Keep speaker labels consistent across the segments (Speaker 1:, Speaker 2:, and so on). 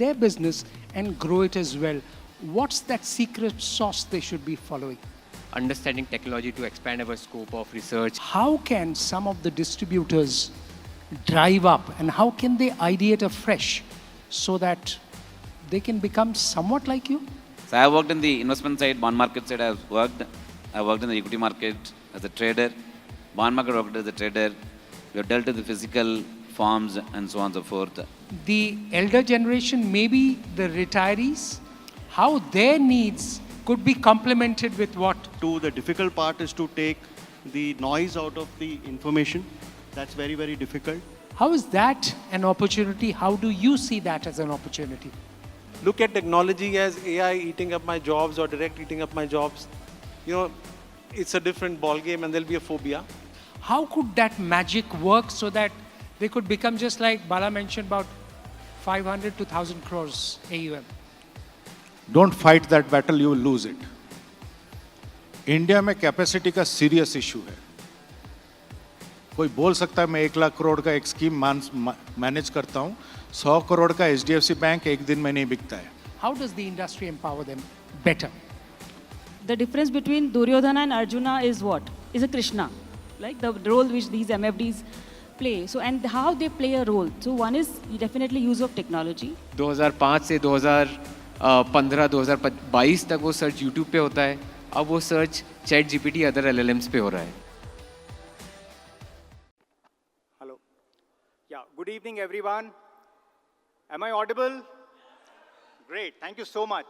Speaker 1: their business and grow it as well. What's that secret sauce they should be following?
Speaker 2: Understanding technology to expand our scope of research.
Speaker 1: How can some of the distributors drive up and how can they ideate afresh so that they can become somewhat like you?
Speaker 3: So I worked in the investment side, bond market side. I worked in the equity market as a trader, bond market worked as a trader. We have dealt with the physical forms and so on and so forth.
Speaker 1: The elder generation, maybe the retirees, how their needs could be complemented with what?
Speaker 4: The difficult part is to take the noise out of the information. That's very, very difficult.
Speaker 1: How is that an opportunity? How do you see that as an opportunity?
Speaker 5: Look at technology as AI eating up my jobs or direct eating up my jobs. You know, it's a different ball game and there'll be a phobia.
Speaker 1: How could that magic work so that they could become just like Bala mentioned about 500 to 1,000 crores AUM?
Speaker 6: Don't fight that battle, you will lose it. India में capacity का serious issue है. कोई बोल सकता है मैं 1 लाख करोड़ का एक स्कीम मैनेज करता हूं, 100 करोड़ का HDFC बैंक एक दिन में नहीं बिकता है.
Speaker 1: How does the industry empower them better?
Speaker 7: The difference between Duryodhana and Arjuna is what? Is a Krishna, like the role which these MFDs play. So, and how they play a role. So, one is definitely use of technology.
Speaker 2: 2005 से 2015-2022 तक वो search YouTube पे होता है. अब वो search ChatGPT other LLMs पे हो रहा है.
Speaker 8: Hello. Yeah, good evening everyone. Am I audible? Great, thank you so much.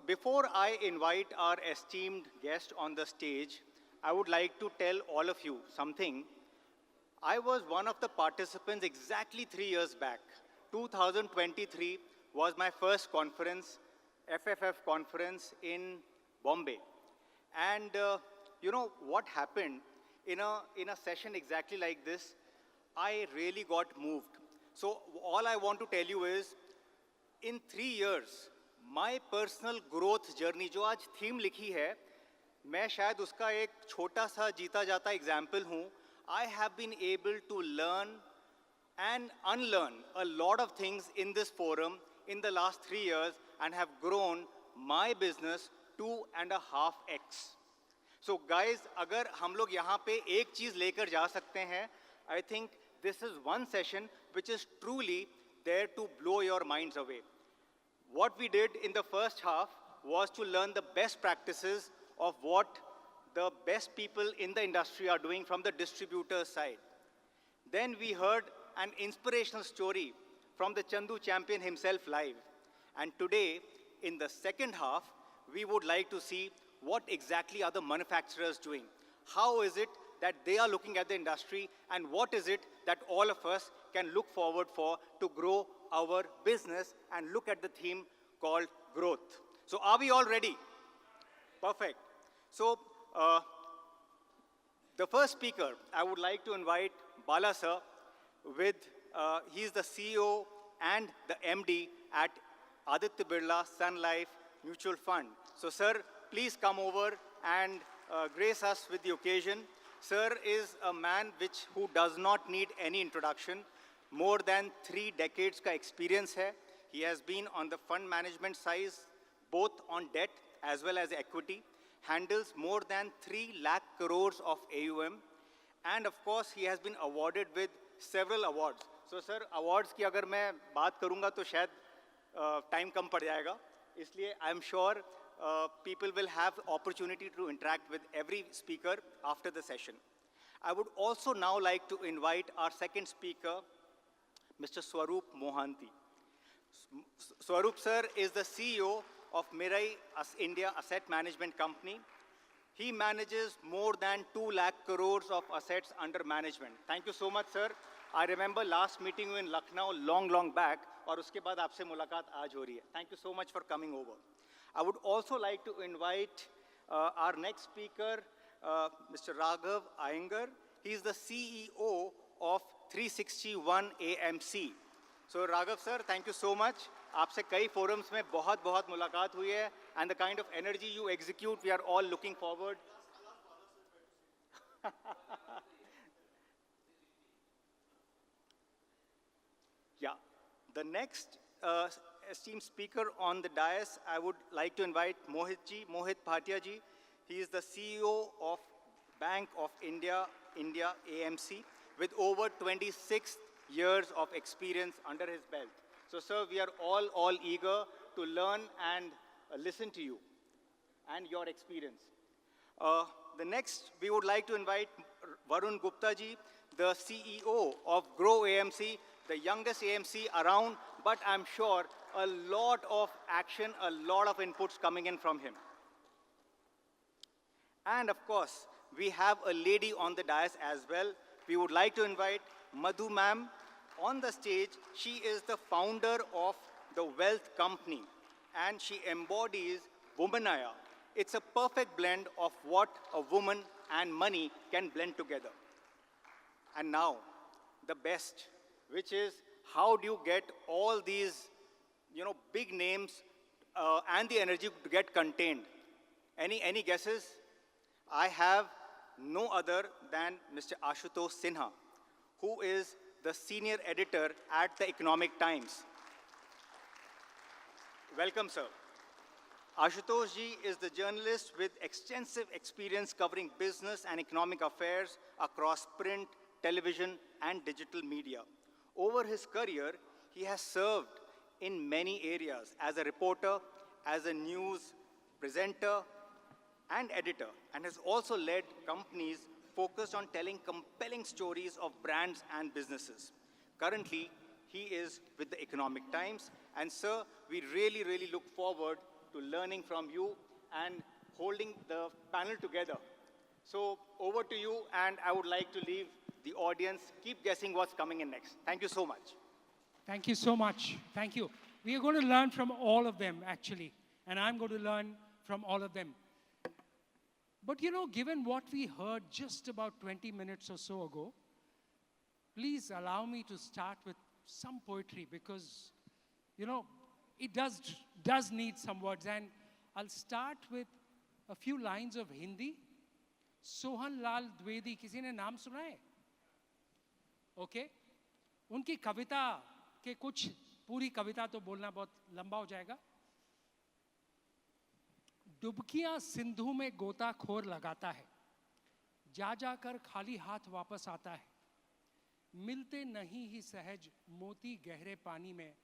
Speaker 8: Before I invite our esteemed guest on the stage, I would like to tell all of you something. I was one of the participants exactly 3 years back. 2023 was my first conference, FFF conference in Bombay. And what happened in a session exactly like this, I really got moved. So all I want to tell you is, in 3 years, my personal growth journey, जो आज theme लिखी है, मैं शायद उसका एक छोटा सा जीता जाता example हूँ. I have been able to learn and unlearn a lot of things in this forum in the last 3 years and have grown my business 2.5x. So guys, अगर हम लोग यहाँ पे एक चीज़ लेकर जा सकते हैं, I think this is one session which is truly there to blow your minds away. What we did in the first half was to learn the best practices of what the best people in the industry are doing from the distributor side. Then we heard an inspirational story from the Chandu champion himself live. And today, in the second half, we would like to see what exactly are the manufacturers doing. How is it that they are looking at the industry, and what is it that all of us can look forward for to grow our business and look at the theme called growth. So are we all ready? Perfect. So the first speaker, I would like to invite Bala sir. He's the CEO and the MD at Aditya Birla Sun Life Mutual Fund. So sir, please come over and grace us with the occasion. Sir is a man who does not need any introduction. More than 3 decades का experience है. He has been on the fund management side, both on debt as well as equity. Handles more than 3 lakh crores of AUM. And of course, he has been awarded with several awards. So sir, awards की अगर मैं बात करूँगा तो शायद time कम पड़ जाएगा. इसलिए I am sure people will have opportunity to interact with every speaker after the session. I would also now like to invite our second speaker, Mr. Swaroop Mohanty. Swaroop sir is the CEO of Mirai India Asset Management Company. He manages more than 2 lakh crores of assets under management. Thank you so much, sir. I remember last meeting you in Lucknow long back, और उसके बाद आपसे मुलाकात आज हो रही है. Thank you so much for coming over. I would also like to invite our next speaker, Mr. Raghav Iyengar. He is the CEO of 361 AMC. So Raghav sir, thank you so much. आपसे कई forums में बहुत मुलाकात हुई है, and the kind of energy you execute, we are all looking forward. Yeah, The next esteemed speaker on the dais, I would like to invite Mohit Bhatia ji. He is the CEO of Bank of India, India AMC, with over 26 years of experience under his belt. So, sir, we are all eager to learn and listen to you and your experience. The next, we would like to invite Varun Gupta ji, the CEO of Grow AMC, the youngest AMC around, but I'm sure a lot of action, a lot of inputs coming in from him. And of course, we have a lady on the dais as well. We would like to invite Madhu ma'am on the stage. She is the founder of the Wealth Company, and she embodies Womanaya. It's a perfect blend of what a woman and money can blend together. And now, the best, which is how do you get all these, big names and the energy to get contained? Any guesses? I have no other than Mr. Ashutosh Sinha, who is the senior editor at the Economic Times. Welcome, sir. Ashutosh ji is the journalist with extensive experience covering business and economic affairs across print, television, and digital media. Over his career, he has served in many areas as a reporter, as a news presenter, and editor, and has also led companies focused on telling compelling stories of brands and businesses. Currently, he is with the Economic Times, and sir, we really look forward to learning from you and holding the panel together. So over to you, and I would like to leave the audience. Keep guessing what's coming in next. Thank you so much.
Speaker 1: Thank you so much. Thank you. We are going to learn from all of them, actually. And I'm going to learn from all of them. But given what we heard just about 20 minutes or so ago, please allow me to start with some poetry because, it does need some words. And I'll start with a few lines of Hindi. Sohan Lal Dwivedi, किसी ने नाम सुना है? Okay? उनकी कविता के कुछ, पूरी कविता तो बोलना बहुत लंबा हो जाएगा. डुबकियां सिंधु में गोताखोर लगाता है, जा जाकर खाली हाथ वापस आता है, मिलते नहीं ही सहज मोती गहरे पानी में,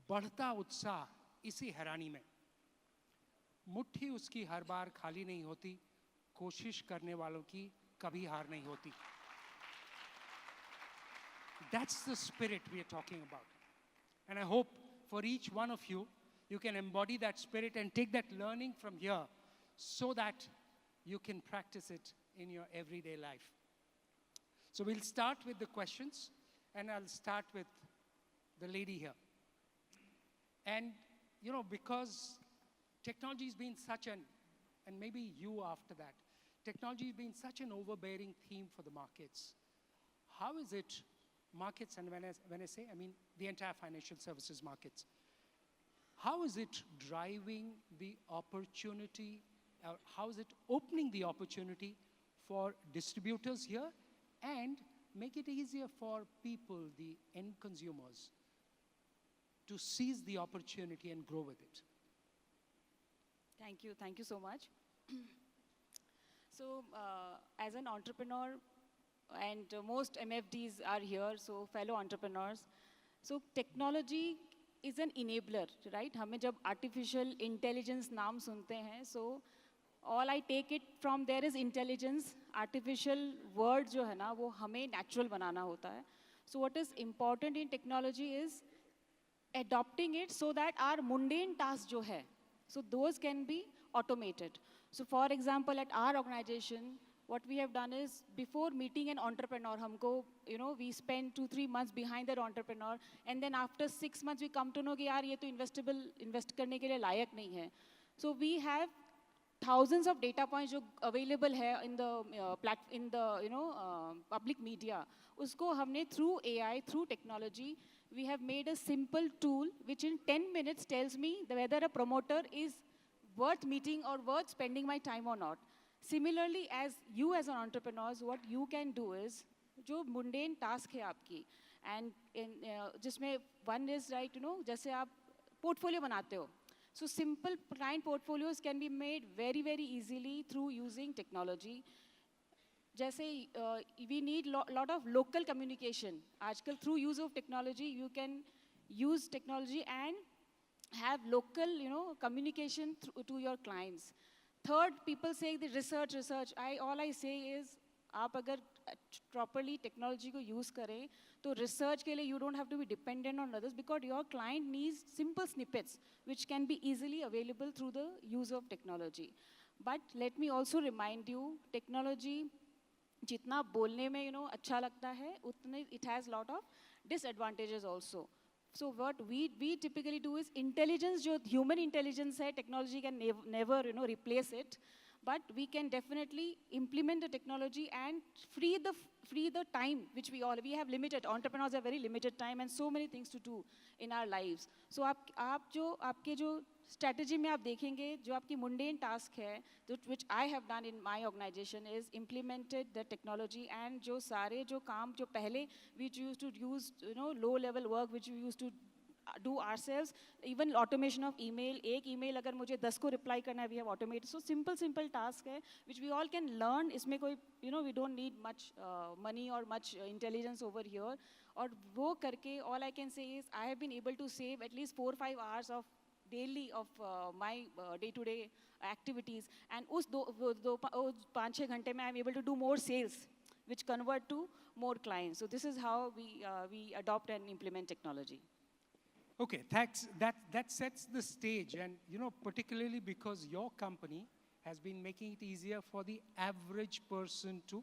Speaker 1: बढ़ता उत्साह इसी हैरानी में, मुट्ठी उसकी हर बार खाली नहीं होती, कोशिश करने वालों की कभी हार नहीं होती. That's the spirit we are talking about. And I hope for each one of you, you can embody that spirit and take that learning from here so that you can practice it in your everyday life. So we'll start with the questions, and I'll start with the lady here. And, because technology has been such and maybe you after that, technology has been such an overbearing theme for the markets. How is it, markets, and when I say, I mean the entire financial services markets, how is it driving the opportunity, or how is it opening the opportunity for distributors here and make it easier for people, the end consumers, to seize the opportunity and grow with it?
Speaker 7: Thank you so much. So, as an entrepreneur, and most MFDs are here, so fellow entrepreneurs. So, technology is an enabler, right? हमें जब artificial intelligence नाम सुनते हैं, so all I take it from there is intelligence. Artificial word जो है ना, वो हमें natural बनाना होता है. So what is important in technology is adopting it so that our mundane tasks जो है, so those can be automated. So for example, at our organization, what we have done is before meeting an entrepreneur, हमको, we spend 2-3 months behind that entrepreneur, and then after 6 months we come to know कि यार ये तो invest करने के लिए लायक नहीं है. So we have thousands of data points जो available है in the public media. उसको हमने through AI, through technology, we have made a simple tool which in 10 minutes tells me whether a promoter is worth meeting or worth spending my time or not. Similarly, as an entrepreneur, what you can do is, जो mundane task है आपकी, and जिसमें one is right, जैसे आप portfolio बनाते हो. So simple client portfolios can be made very, very easily through using technology. जैसे we need lot of local communication. आजकल through use of technology, you can use technology and have local, communication to your clients. Third, people say the research. All I say is, आप अगर properly technology को use करें, तो research के लिए you don't have to be dependent on others because your client needs simple snippets which can be easily available through the use of technology. But let me also remind you, technology जितना बोलने में अच्छा लगता है, उतने it has lot of disadvantages also. So what we typically do is intelligence, जो human intelligence है, technology can never replace it, but we can definitely implement the technology and free the time which we have limited. Entrepreneurs have very limited time and so many things to do in our lives. So आपके जो strategy में आप देखेंगे, जो आपकी mundane task है, which I have done in my organization is implemented the technology and जो काम जो पहले which used to use low level work which we used to do ourselves, even automation of email. एक email अगर मुझे 10 को reply करना है, we have automated. So simple task है which we all can learn. इसमें कोई we don't need much money or much intelligence over here. और वो करके all I can say is I have been able to save at least 4 or 5 hours of daily of my day-to-day activities, and उस 5-6 घंटे में I am able to do more sales which convert to more clients. So this is how we adopt and implement technology.
Speaker 1: Okay, thanks. That sets the stage, and particularly because your company has been making it easier for the average person to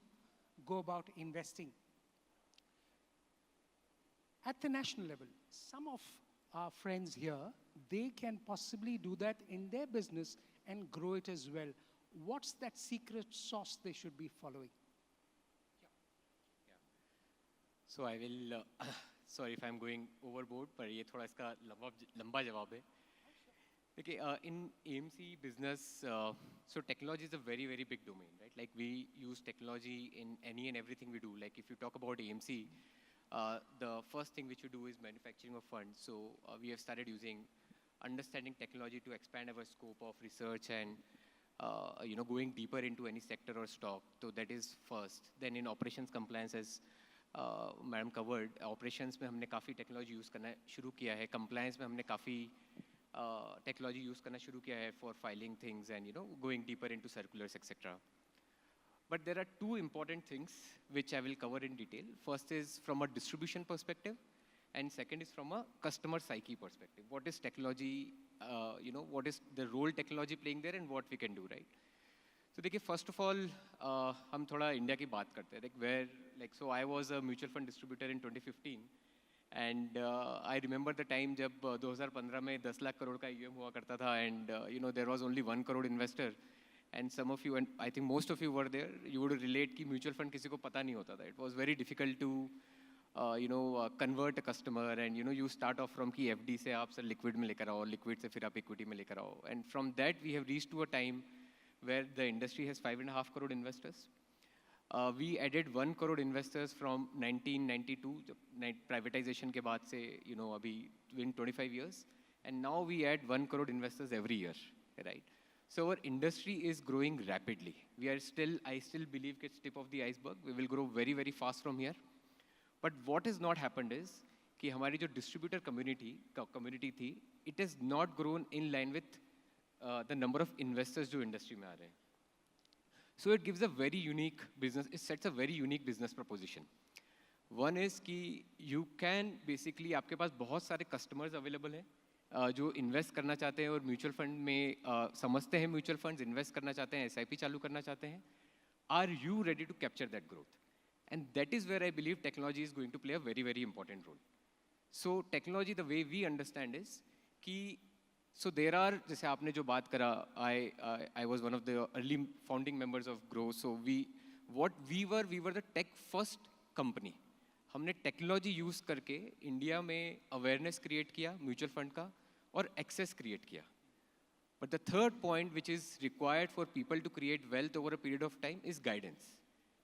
Speaker 1: go about investing. At the national level, some of our friends here, they can possibly do that in their business and grow it as well. What's that secret sauce they should be following?
Speaker 2: So I will, sorry if I'm going overboard, पर ये थोड़ा इसका लंबा जवाब है. Okay, in AMC business, so technology is a very, very big domain, right? Like we use technology in any and everything we do. Like if you talk about AMC, the first thing which you do is manufacturing of funds. So we have started using understanding technology to expand our scope of research and going deeper into any sector or stock. So that is first. Then in operations compliance, as Madam covered, operations में हमने काफ़ी technology use करना शुरू किया है. Compliance में हमने काफ़ी technology use करना शुरू किया है for filing things and going deeper into circulars, etc. But there are two important things which I will cover in detail. First is from a distribution perspective, and second is from a customer psyche perspective. What is technology, what is the role technology playing there and what we can do, right? So देखिए, first of all, हम थोड़ा India की बात करते हैं. So I was a mutual fund distributor in 2015, and I remember the time जब 2015 में 10 लाख करोड़ का EM हुआ करता था, and there was only 1 crore investor. And some of you, and I think most of you were there, you would relate कि mutual fund किसी को पता नहीं होता था. It was very difficult to, convert a customer, and you start off from कि FD से आप सर liquid में लेकर आओ, liquid से फिर आप equity में लेकर आओ. And from that we have reached to a time where the industry has 5.5 crore investors. We added 1 crore investors from 1992, privatization के बाद से, अभी in 25 years. And now we add 1 crore investors every year, right? So our industry is growing rapidly. I still believe it's tip of the iceberg. We will grow very, very fast from here. But what has not happened is कि हमारी जो distributor community थी, it has not grown in line with the number of investors जो industry में आ रहे हैं. So it gives a very unique business. It sets a very unique business proposition. One is कि you can basically, आपके पास बहुत सारे customers available हैं जो इन्वेस्ट करना चाहते हैं और म्यूचुअल फंड में समझते हैं म्यूचुअल फंड्स, इन्वेस्ट करना चाहते हैं, एसआईपी चालू करना चाहते हैं. Are you ready to capture that growth? And that is where I believe technology is going to play a very very important role. So technology the way we understand is कि so there are, जैसे आपने जो बात करा, I was one of the early founding members of Groww. So we were the tech first company. हमने technology use करके India में awareness create किया म्यूचुअल फंड का और एक्सेस क्रिएट किया. But the third point which is required for people to create wealth over a period of time is guidance,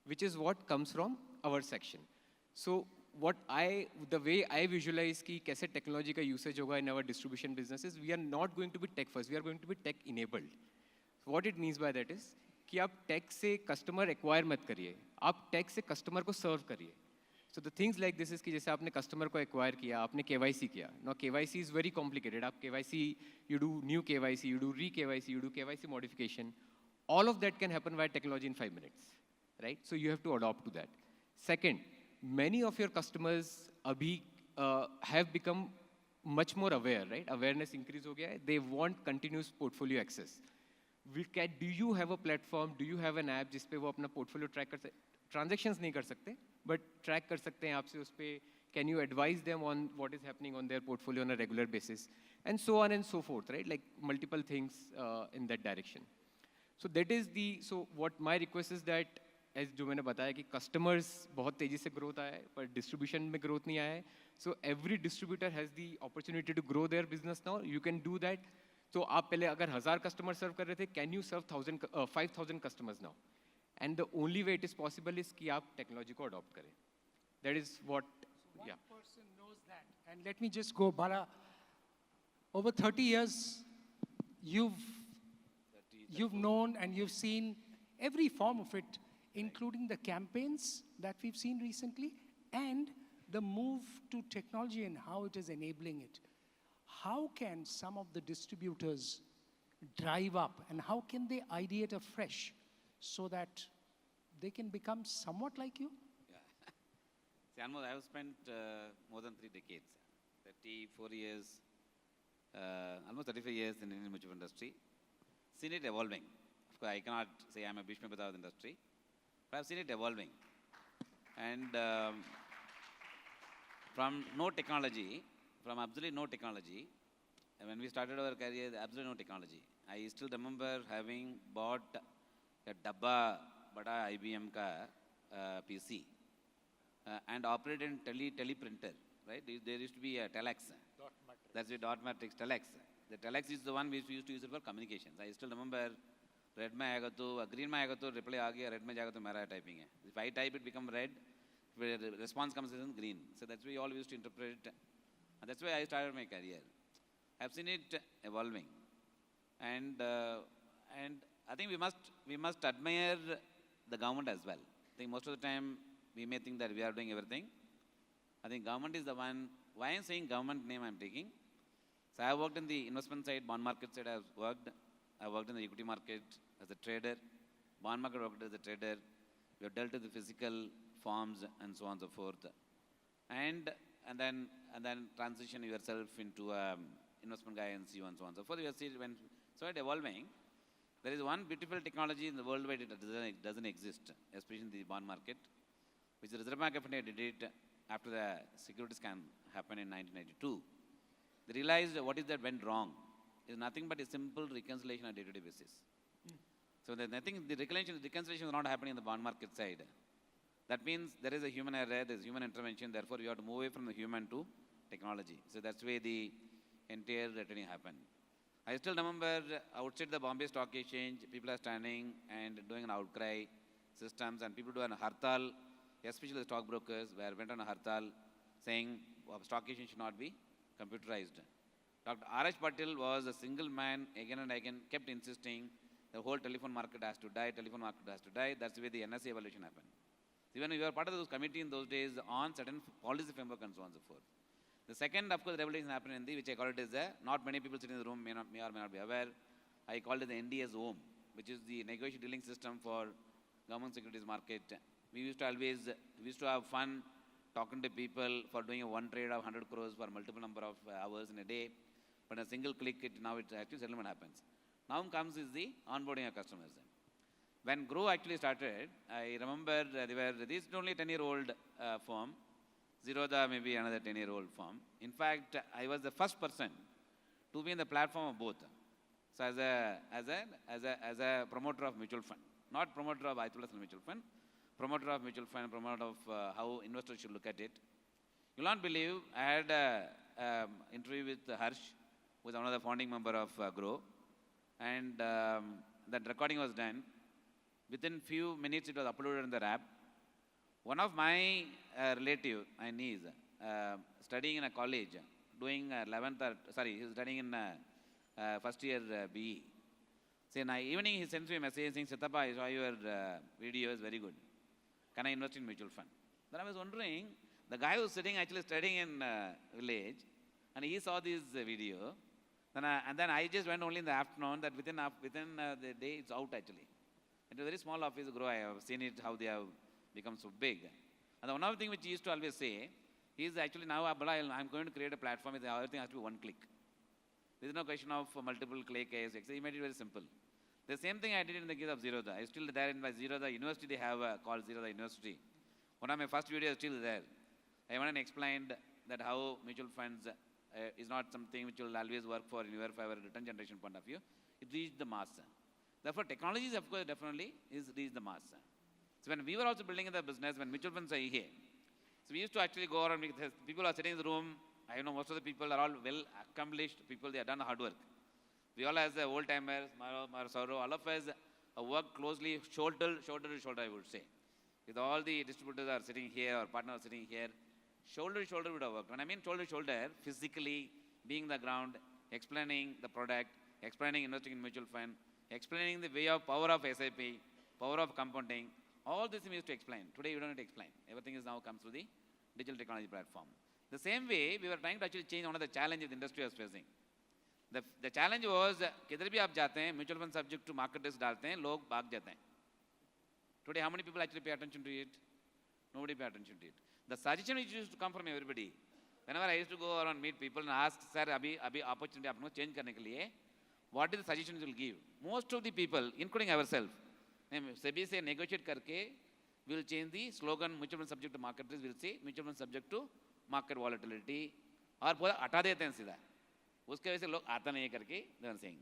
Speaker 2: which is what comes from our section. So the way I visualize कि कैसे technology का usage होगा in our distribution businesses, we are not going to be tech first, we are going to be tech enabled. So what it means by that is कि आप tech से customer acquire मत करिए, आप tech से customer को serve करिए. So the things like this is कि जैसे आपने customer को acquire किया, आपने KYC किया. Now KYC is very complicated. आप KYC, you do new KYC, you do re-KYC, you do KYC modification. All of that can happen via technology in 5 minutes, right? So you have to adopt to that. Second, many of your customers have become much more aware, right? Awareness increase हो गया है. They want continuous portfolio access. Do you have a platform? Do you have an app जिस पे वो अपना portfolio track कर सकते? Transactions नहीं कर सकते, but track कर सकते हैं आपसे उस पे. Can you advise them on what is happening on their portfolio on a regular basis? And so on and so forth, right? Like multiple things in that direction. So that is so what my request is that, as जो मैंने बताया कि customers बहुत तेजी से growth आया है, पर distribution में growth नहीं आया है. So every distributor has the opportunity to grow their business now. You can do that. So आप पहले अगर 1000 customers serve कर रहे थे, can you serve 5,000 customers now? And the only way it is possible is कि आप technology को adopt करें. That is what,
Speaker 1: so one person knows that. And let me just go, Bala. Over 30 years, you've known and you've seen every form of it, including the campaigns that we've seen recently and the move to technology and how it is enabling it. How can some of the distributors drive up and how can they ideate afresh so that they can become somewhat like you?
Speaker 3: See, Anmol, I have spent more than 3 decades, 34 years, almost 35 years in the Indian mutual industry. Seen it evolving. Of course, I cannot say I'm a Bhishma Pitha of the industry, but I've seen it evolving. And from no technology, from absolutely no technology, when we started our career, absolutely no technology. I still remember having bought a Dabba Bada IBM ka PC and operated in teleprinter, right? There used to be a telex. That's the dot matrix telex. The telex is the one we used to use it for communications. I still remember red mein aayega to green mein aayega to reply aa gaya, red mein jayega to mera typing hai. If I type it become red, the response comes in green. So that's why we all used to interpret it. And that's why I started my career. I've seen it evolving. And I think we must admire the government as well. I think most of the time we may think that we are doing everything. I think government is the one. Why I'm saying government name I'm taking? So I have worked in the investment side, bond market side. I worked in the equity market as a trader. Bond market worked as a trader. We have dealt with the physical forms and so on and so forth. And then transition yourself into investment guy and so on and so on. So for the when started evolving, there is one beautiful technology in the world where it doesn't exist, especially in the bond market, which the Reserve Bank of India did it after the security scam happened in 1992. They realized what is that went wrong is nothing but a simple reconciliation on a day-to-day basis. So I think the reconciliation is not happening in the bond market side. That means there is a human error, there is human intervention, therefore you have to move away from the human to technology. So that's why the entire returning happened. I still remember outside the Bombay Stock Exchange, people are standing and doing an outcry systems and people do an hartal, especially the stockbrokers went on a hartal saying stock exchange should not be computerized. Dr. R.H. Patil was a single man, again and again, kept insisting the whole telephone market has to die, That's the way the NSE evaluation happened. Even if you were part of those committee in those days on certain policy framework and so on and so forth. The second, of course, revolution happened in which I call it as not many people sitting in the room may or may not be aware. I called it the NDS home, which is the negotiation dealing system for government securities market. We used to have fun talking to people for doing one trade of 100 crores for multiple number of hours in a day. But a single click, now actually settlement happens. Now comes is the onboarding of customers. When Grow actually started, I remember this is only a 10-year-old firm. Zerodha may be another 10-year-old firm. In fact, I was the first person to be in the platform of both. So as a promoter of mutual fund, not promoter of IISL mutual fund, promoter of mutual fund, promoter of how investors should look at it. You'll not believe, I had an interview with Harsh, who is one of the founding member of Grow, and that recording was done. Within few minutes, it was uploaded in the app. One of my relative, my niece, studying in a college, doing 11th, he's studying in first year BE. So in the evening, he sends me a message saying, Sitappa, I saw your video, is very good. Can I invest in mutual fund? Then I was wondering, the guy who's sitting actually studying in village, and he saw this video, and then I just went only in the afternoon, that within the day, it's out actually. It's a very small office grow. I have seen it, how they have become so big. And one of the things which he used to always say, he is actually now, I'm going to create a platform, everything has to be one click. There is no question of multiple click, he made it very simple. The same thing I did in the case of Zerodha. I still there in my Zerodha University, they have called Zerodha University. One of my first videos is still there. I went and explained that how mutual funds is not something which will always work for your return generation point of view. It reached the mass. Therefore, technologies, of course, definitely is reached the mass. So when we were also building in the business, when mutual funds are here, so we used to actually go around, people are sitting in the room, I know most of the people are all well accomplished people, they have done hard work. We all as old timers, Sahar, all of us work closely, shoulder to shoulder, I would say. With all the distributors are sitting here, or partners are sitting here, shoulder to shoulder would have worked. When I mean shoulder to shoulder, physically being the ground, explaining the product, explaining investing in mutual fund, explaining the way of power of SIP, power of compounding, all this we used to explain. Today we don't need to explain. Everything is now comes through the digital technology platform. The same way, we were trying to actually change one of the challenges the industry was facing. The challenge was, किधर भी आप जाते हैं, mutual fund subject to market risk डालते हैं, लोग भाग जाते हैं. Today, how many people actually pay attention to it? Nobody pay attention to it. The suggestion which used to come from everybody, whenever I used to go around meet people and ask, sir, अभी opportunity आपको change करने के लिए, what is the suggestion you will give? Most of the people, including ourselves, SEBI से negotiate करके, we will change the slogan mutual fund subject to market risk. We will say mutual fund subject to market volatility, और पूरा हटा देते हैं सीधा. उसके वजह से लोग आता नहीं करके they are saying.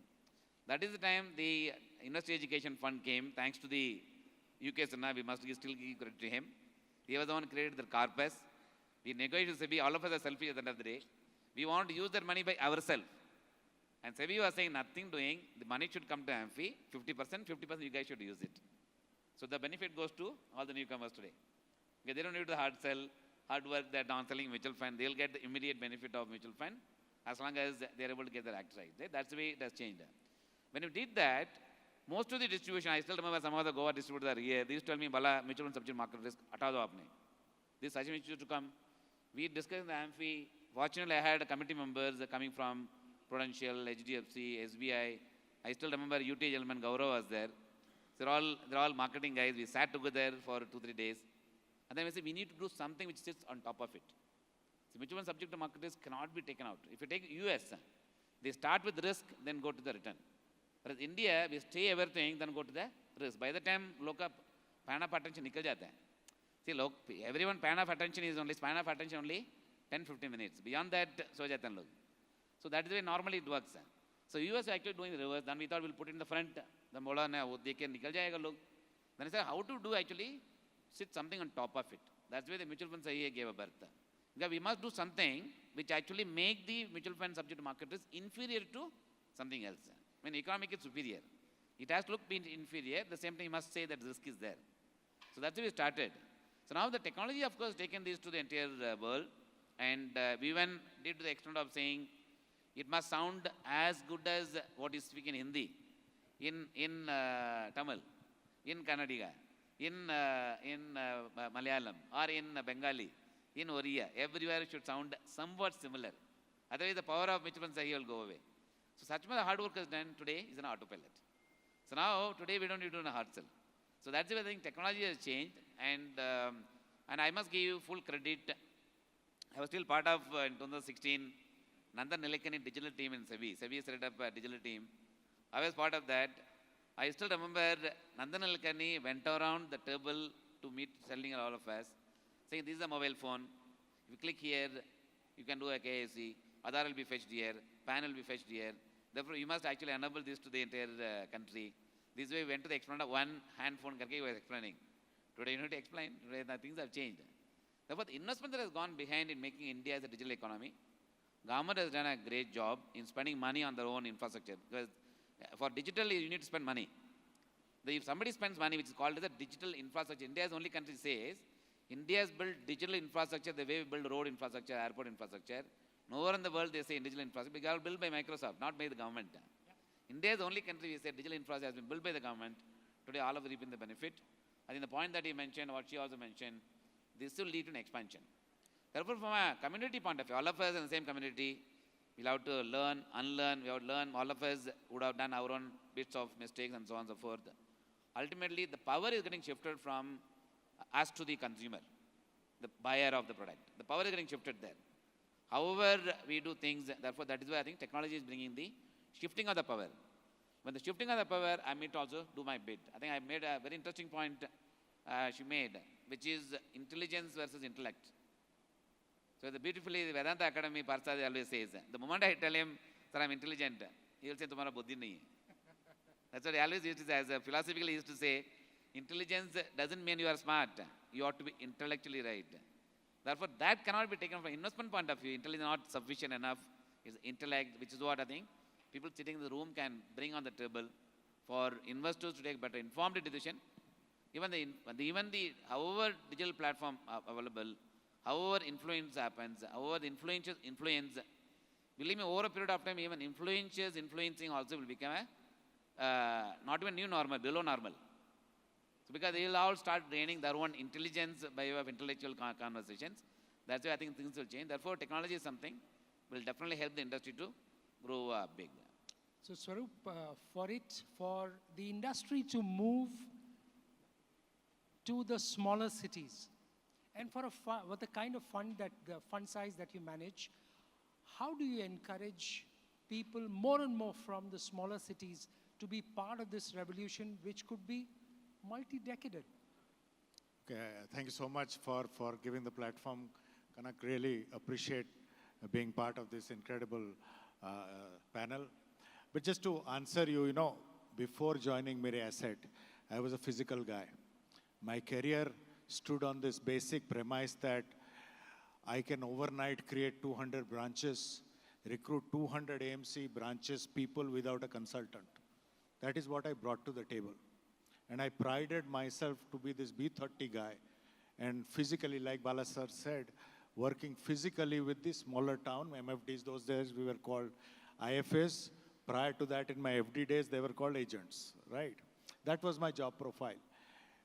Speaker 3: That is the time the industry education fund came, thanks to the UK Sinha, we must still give credit to him. He was the one who created the corpus. We negotiated with SEBI, all of us are selfish at the end of the day. We want to use that money by ourselves. And SEBI was saying nothing doing, the money should come to AMFI, 50% you guys should use it. So the benefit goes to all the newcomers today. Because they don't need to hard sell, hard work that on selling mutual fund, they'll get the immediate benefit of mutual fund as long as they're able to get their act right. That's the way it has changed. When you did that, most of the distribution, I still remember some of the Goa distributors are here, they used to tell me, Bala, mutual fund subject market risk, hata do aapne. This suggestion which used to come, we discussed in the AMFI. Fortunately, I had committee members coming from Prudential, HDFC, SBI. I still remember UT gentleman Gaurav was there. They're all marketing guys. We sat together for 2-3 days. And then we said, we need to do something which sits on top of it. So mutual fund subject to market risk cannot be taken out. If you take US, they start with risk, then go to the return. Whereas India, we stay everything, then go to the risk. By the time loka span of attention nikal jata hai. See, everyone span of attention is only 10-15 minutes. Beyond that, so jata hai log. So that is the way normally it works. So US actually doing the reverse. Then we thought we'll put it in the front. The mola na wo dekhe nikal jayega log. Then I said how to do actually sit something on top of it. That's why the mutual fund sahi gave a birth. Because we must do something which actually make the mutual fund subject to market risk inferior to something else. When economic is superior, it has to look inferior. The same thing you must say that risk is there. So that's why we started. So now the technology, of course, taken this to the entire world, and we even did to the extent of saying it must sound as good as what is speaking in Hindi, in Tamil, in Kannadiga, in Malayalam, or in Bengali, in Oriya. Everywhere it should sound somewhat similar. Otherwise, the power of mutual fund sahi will go away. So such much hard work is done today is an autopilot. So now, today we don't need to do a hard sell. So that's the way I think technology has changed, and I must give you full credit. I was still part of, in 2016, Nandan Nilekani digital team in SEBI. SEBI set up a digital team. I was part of that. I still remember Nandan Nilekani went around the table to meet selling all of us, saying this is a mobile phone. If you click here, you can do a KYC. Aadhaar will be fetched here. PAN will be fetched here. Therefore, you must actually enable this to the entire country. This way, we went to the experiment of one hand phone, he was explaining. Today, you need to explain. Today, the things have changed. Therefore, the investment that has gone behind in making India as a digital economy, government has done a great job in spending money on their own infrastructure. Because for digital, you need to spend money. If somebody spends money, which is called as a digital infrastructure, India is the only country says, India has built digital infrastructure the way we build road infrastructure, airport infrastructure. Nowhere in the world they say digital infrastructure because built by Microsoft, not by the government. India is the only country we say digital infrastructure has been built by the government. Today all of us reaping the benefit. I think the point that he mentioned, what she also mentioned, this will lead to an expansion. Therefore, from a community point of view, all of us in the same community, we'll have to learn, unlearn, we have to learn. All of us would have done our own bits of mistakes and so on and so forth. Ultimately, the power is getting shifted from us to the consumer, the buyer of the product. The power is getting shifted there. However we do things, therefore that is why I think technology is bringing the shifting of the power. When the shifting of the power, I need to also do my bit. I think I made a very interesting point she made, which is intelligence versus intellect. So the beautifully, the Vedanta Academy, Parsadi always says, the moment I tell him, sir, I'm intelligent, he will say, tumhara buddhi nahi hai. That's what he always used to say, as a philosophically he used to say, intelligence doesn't mean you are smart, you ought to be intellectually right. Therefore, that cannot be taken from investment point of view. Intelligence is not sufficient enough, it's intellect, which is what I think people sitting in the room can bring on the table for investors to take better informed decision. Even the however digital platform are available, however influence happens, however the influence, believe me, over a period of time, even influencers influencing also will become a, not even new normal, below normal. So because they will all start draining their own intelligence by way of intellectual conversations. That's why I think things will change. Therefore, technology is something will definitely help the industry to grow big.
Speaker 1: So Swaroop, for the industry to move to the smaller cities, and for the kind of the fund size that you manage, how do you encourage people more and more from the smaller cities to be part of this revolution, which could be multi-decadal?
Speaker 6: Okay, thank you so much for giving the platform. Kanak, really appreciate being part of this incredible panel. But just to answer you, before joining Marriott, I was a physical guy. My career stood on this basic premise that I can overnight create 200 branches, recruit 200 AMC branches, people without a consultant. That is what I brought to the table. And I prided myself to be this B30 guy. And physically, like Bala sir said, working physically with the smaller town, MFDs, those days we were called IFAs. Prior to that, in my FD days, they were called agents, right? That was my job profile.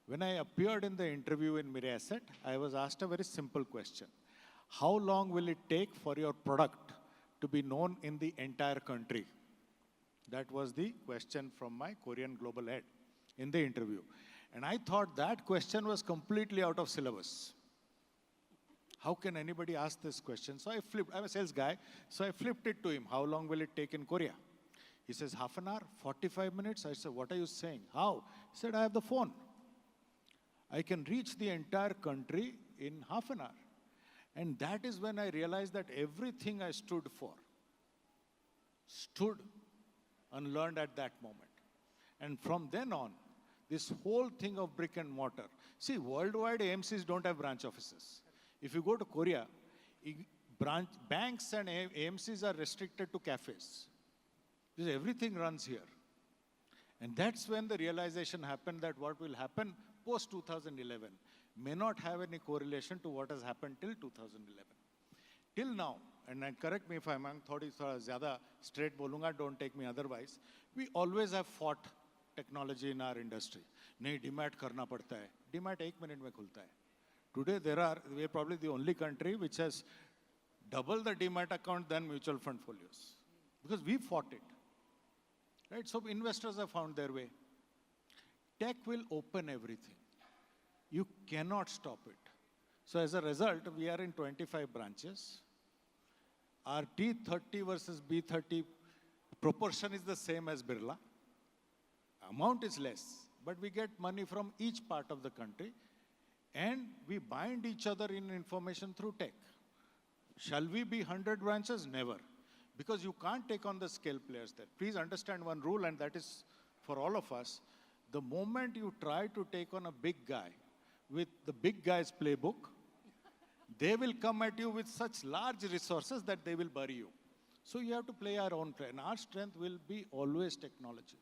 Speaker 6: When I appeared in the interview in Marriott, I was asked a very simple question. How long will it take for your product to be known in the entire country? That was the question from my Korean global head in the interview. And I thought that question was completely out of syllabus. How can anybody ask this question? So I'm a sales guy, so I flipped it to him. How long will it take in Korea? He says, half an hour, 45 minutes. I said, what are you saying? How? He said, I have the phone. I can reach the entire country in half an hour. And that is when I realized that everything I stood for stood unlearned at that moment. And from then on, this whole thing of brick and mortar. See, worldwide AMCs don't have branch offices. If you go to Korea, banks and AMCs are restricted to cafes. Because everything runs here. And that's when the realization happened that what will happen post-2011 may not have any correlation to what has happened till 2011. Till now, and correct me if I'm wrong, zyada straight bolunga, don't take me otherwise, we always have fought technology in our industry. Nahi, demat karna padta hai. Demat 1 minute mein khulta hai. Today we are probably the only country which has double the demat account than mutual fund folios. Because we fought it. Right? So investors have found their way. Tech will open everything. You cannot stop it. So as a result, we are in 25 branches. Our T30 versus B30 proportion is the same as Birla. Amount is less, but we get money from each part of the country and we bind each other in information through tech. Shall we be 100 branches? Never. Because you can't take on the scale players there. Please understand one rule, and that is for all of us. The moment you try to take on a big guy with the big guy's playbook, they will come at you with such large resources that they will bury you. So you have to play our own play. And our strength will be always technology.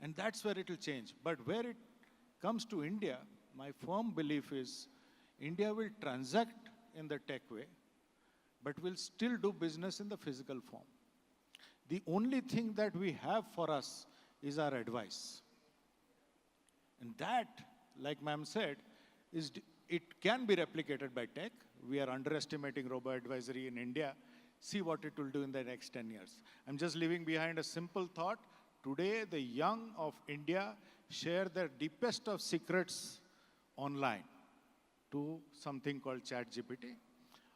Speaker 6: And that's where it will change. But where it comes to India, my firm belief is India will transact in the tech way, but will still do business in the physical form. The only thing that we have for us is our advice. And that, like ma'am said, it can be replicated by tech. We are underestimating robo-advisory in India. See what it will do in the next 10 years. I'm just leaving behind a simple thought. Today, the young of India share their deepest of secrets online to something called ChatGPT.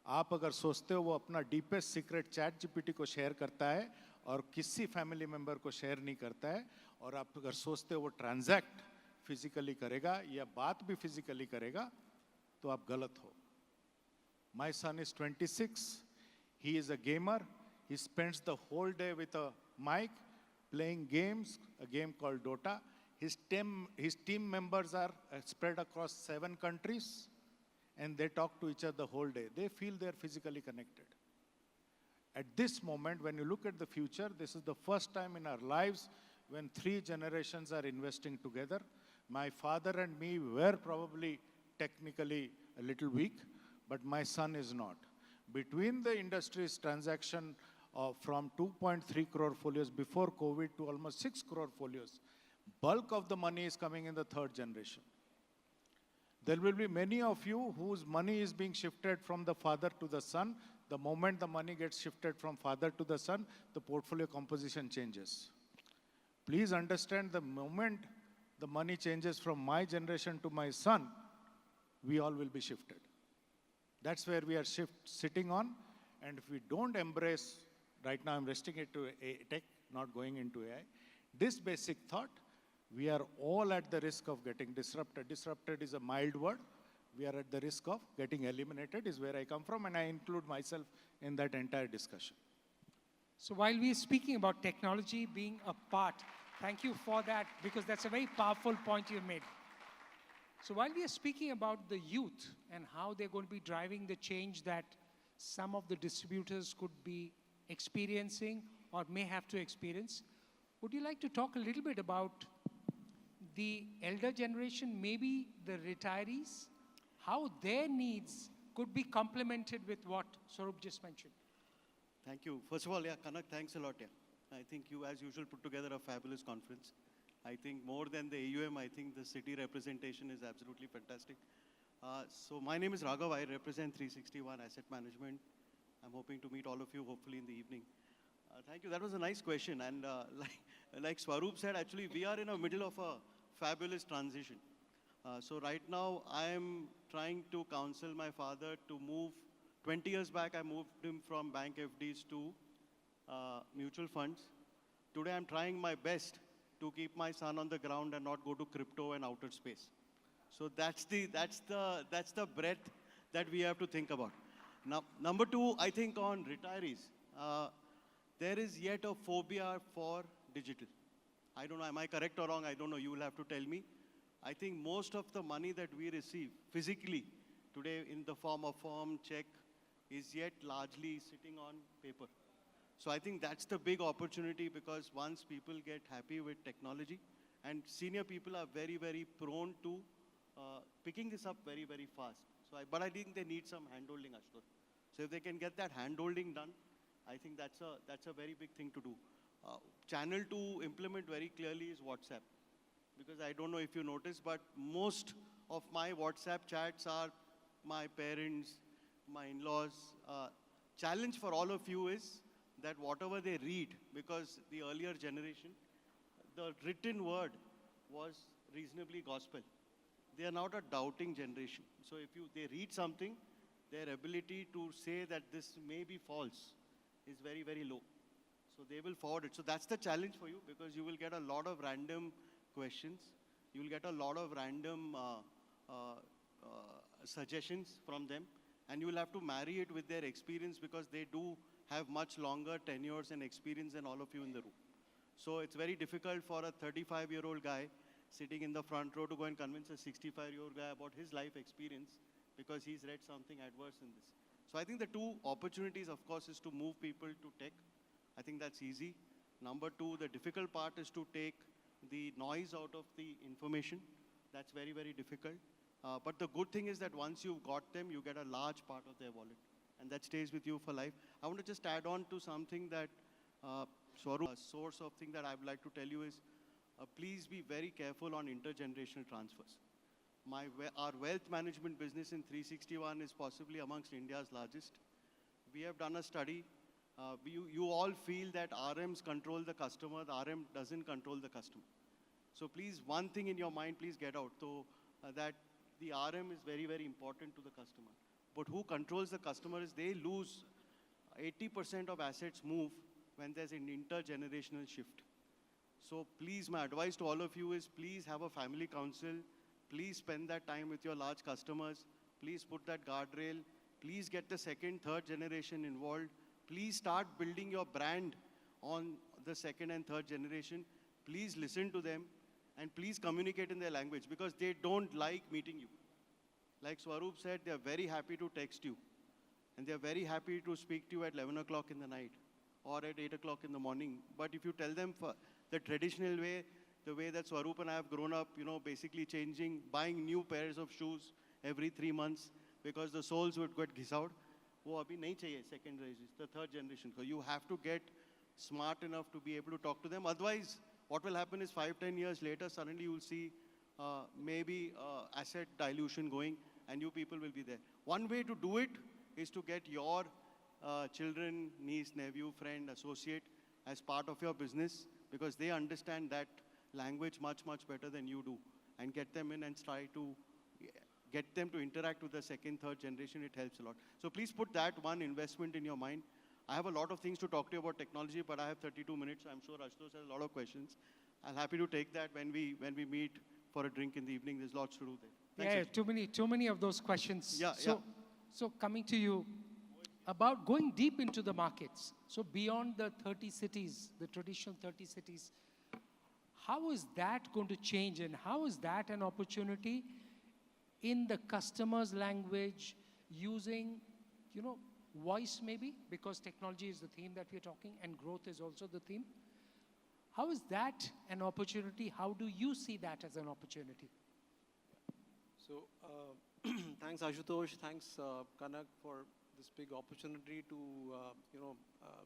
Speaker 6: आप अगर सोचते हो वो अपना deepest secret chat GPT को share करता है और किसी फैमिली मेंबर को शेयर नहीं करता है, और आप अगर सोचते हो वो ट्रांजैक्ट फिजिकली करेगा या बात भी फिजिकली करेगा, तो आप गलत हो. My son is 26. He is a gamer. He spends the whole day with a mic playing games, a game called Dota. His team members are spread across 7 countries, and they talk to each other the whole day. They feel they're physically connected. At this moment, when you look at the future, this is the first time in our lives when 3 generations are investing together. My father and me were probably technically a little weak, but my son is not. Between the industry's transaction from 2.3 crore folios before COVID to almost 6 crore folios, bulk of the money is coming in the 3rd generation. There will be many of you whose money is being shifted from the father to the son. The moment the money gets shifted from father to the son, the portfolio composition changes. Please understand, the moment the money changes from my generation to my son, we all will be shifted. That's where we are sitting on. And if we don't embrace, right now I'm restricting it to tech, not going into AI, this basic thought, we are all at the risk of getting disrupted. Disrupted is a mild word. We are at the risk of getting eliminated, is where I come from, and I include myself in that entire discussion.
Speaker 1: So while we are speaking about technology being a part, thank you for that, because that's a very powerful point you made. So while we are speaking about the youth and how they're going to be driving the change that some of the distributors could be experiencing or may have to experience, would you like to talk a little bit about the elder generation, maybe the retirees, how their needs could be complemented with what Swaroop just mentioned?
Speaker 4: Thank you. First of all, yeah, Kanak, thanks a lot. Yeah. I think you, as usual, put together a fabulous conference. I think more than the AUM, I think the city representation is absolutely fantastic. So my name is Raghav. I represent 361 Asset Management. I'm hoping to meet all of you, hopefully in the evening. Thank you. That was a nice question. And like Swaroop said, actually, we are in the middle of a fabulous transition. So right now, I am trying to counsel my father to move. 20 years back, I moved him from bank FDs to mutual funds. Today, I'm trying my best to keep my son on the ground and not go to crypto and outer space. So that's the breadth that we have to think about. Now, number 2, I think on retirees, there is yet a phobia for digital. I don't know, am I correct or wrong? I don't know, you will have to tell me. I think most of the money that we receive physically today in the form of form, check, is yet largely sitting on paper. So I think that's the big opportunity, because once people get happy with technology, and senior people are very, very prone to picking this up very, very fast. So but I think they need some hand-holding, Ashutosh. So if they can get that hand-holding done, I think that's a very big thing to do. Channel to implement very clearly is WhatsApp. Because I don't know if you noticed, but most of my WhatsApp chats are my parents, my in-laws. Challenge for all of you is that whatever they read, because the earlier generation, the written word was reasonably gospel. They are not a doubting generation. So if they read something, their ability to say that this may be false is very, very low. So they will forward it. So that's the challenge for you, because you will get a lot of random questions. You will get a lot of random suggestions from them. And you will have to marry it with their experience, because they do have much longer tenures and experience than all of you in the room. So it's very difficult for a 35-year-old guy sitting in the front row to go and convince a 65-year-old guy about his life experience, because he's read something adverse in this. So I think the 2 opportunities, of course, is to move people to tech. I think that's easy. Number 2, the difficult part is to take the noise out of the information. That's very, very difficult. But the good thing is that once you've got them, you get a large part of their wallet. And that stays with you for life. I want to just add on to something that Swaroop, a source of thing that I would like to tell you is, please be very careful on intergenerational transfers. Our wealth management business in 361 is possibly amongst India's largest. We have done a study. You all feel that RMs control the customer. The RM doesn't control the customer. So please, one thing in your mind, please get out. So that the RM is very, very important to the customer. But who controls the customer is they lose 80% of assets move when there's an intergenerational shift. So please, my advice to all of you is please have a family council. Please spend that time with your large customers. Please put that guardrail. Please get the second, third generation involved. Please start building your brand on the second and third generation. Please listen to them and please communicate in their language because they don't like meeting you. Like Swaroop said, they're very happy to text you and they're very happy to speak to you at 11 o'clock in the night or at 8 o'clock in the morning. But if you tell them the traditional way, the way that Swaroop and I have grown up, basically buying new pairs of shoes every 3 months because the soles would get घिस out, वो अभी नहीं चाहिए second generation, the third generation. So you have to get smart enough to be able to talk to them. Otherwise, what will happen is 5-10 years later, suddenly you will see maybe asset dilution going and you people will be there. One way to do it is to get your children, niece, nephew, friend, associate as part of your business because they understand that language much, much better than you do and get them in and try to get them to interact with the second, third generation. It helps a lot. So please put that one investment in your mind. I have a lot of things to talk to you about technology, but I have 32 minutes. I'm sure Ashutosh has a lot of questions. I'm happy to take that when we meet for a drink in the evening. There's lots to do there. Thanks,
Speaker 1: too many of those questions.
Speaker 4: Yeah,
Speaker 1: So coming to you, about going deep into the markets, so beyond the 30 cities, the traditional 30 cities, how is that going to change and how is that an opportunity in the customer's language using, voice maybe, because technology is the theme that we're talking and growth is also the theme. How is that an opportunity? How do you see that as an opportunity?
Speaker 5: So thanks Ashutosh, thanks Kanak for this big opportunity to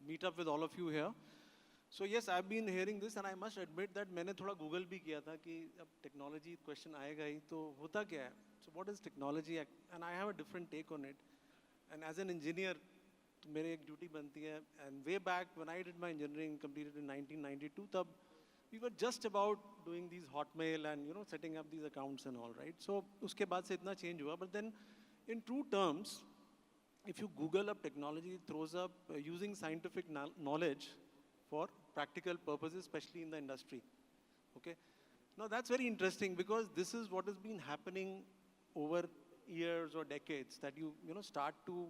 Speaker 5: meet up with all of you here. So yes, I've been hearing this and I must admit that मैंने थोड़ा Google भी किया था कि अब technology question आएगा ही तो होता क्या है? So what is technology? And I have a different take on it. And as an engineer, मेरी एक duty बनती है. And way back when I did my engineering, completed in 1992, तब we were just about doing these Hotmail and setting up these accounts and all, right? So उसके बाद से इतना change हुआ. But then in true terms, if you Google up technology, it throws up using scientific knowledge for practical purposes, especially in the industry. Okay. Now that's very interesting because this is what has been happening over years or decades, that you start to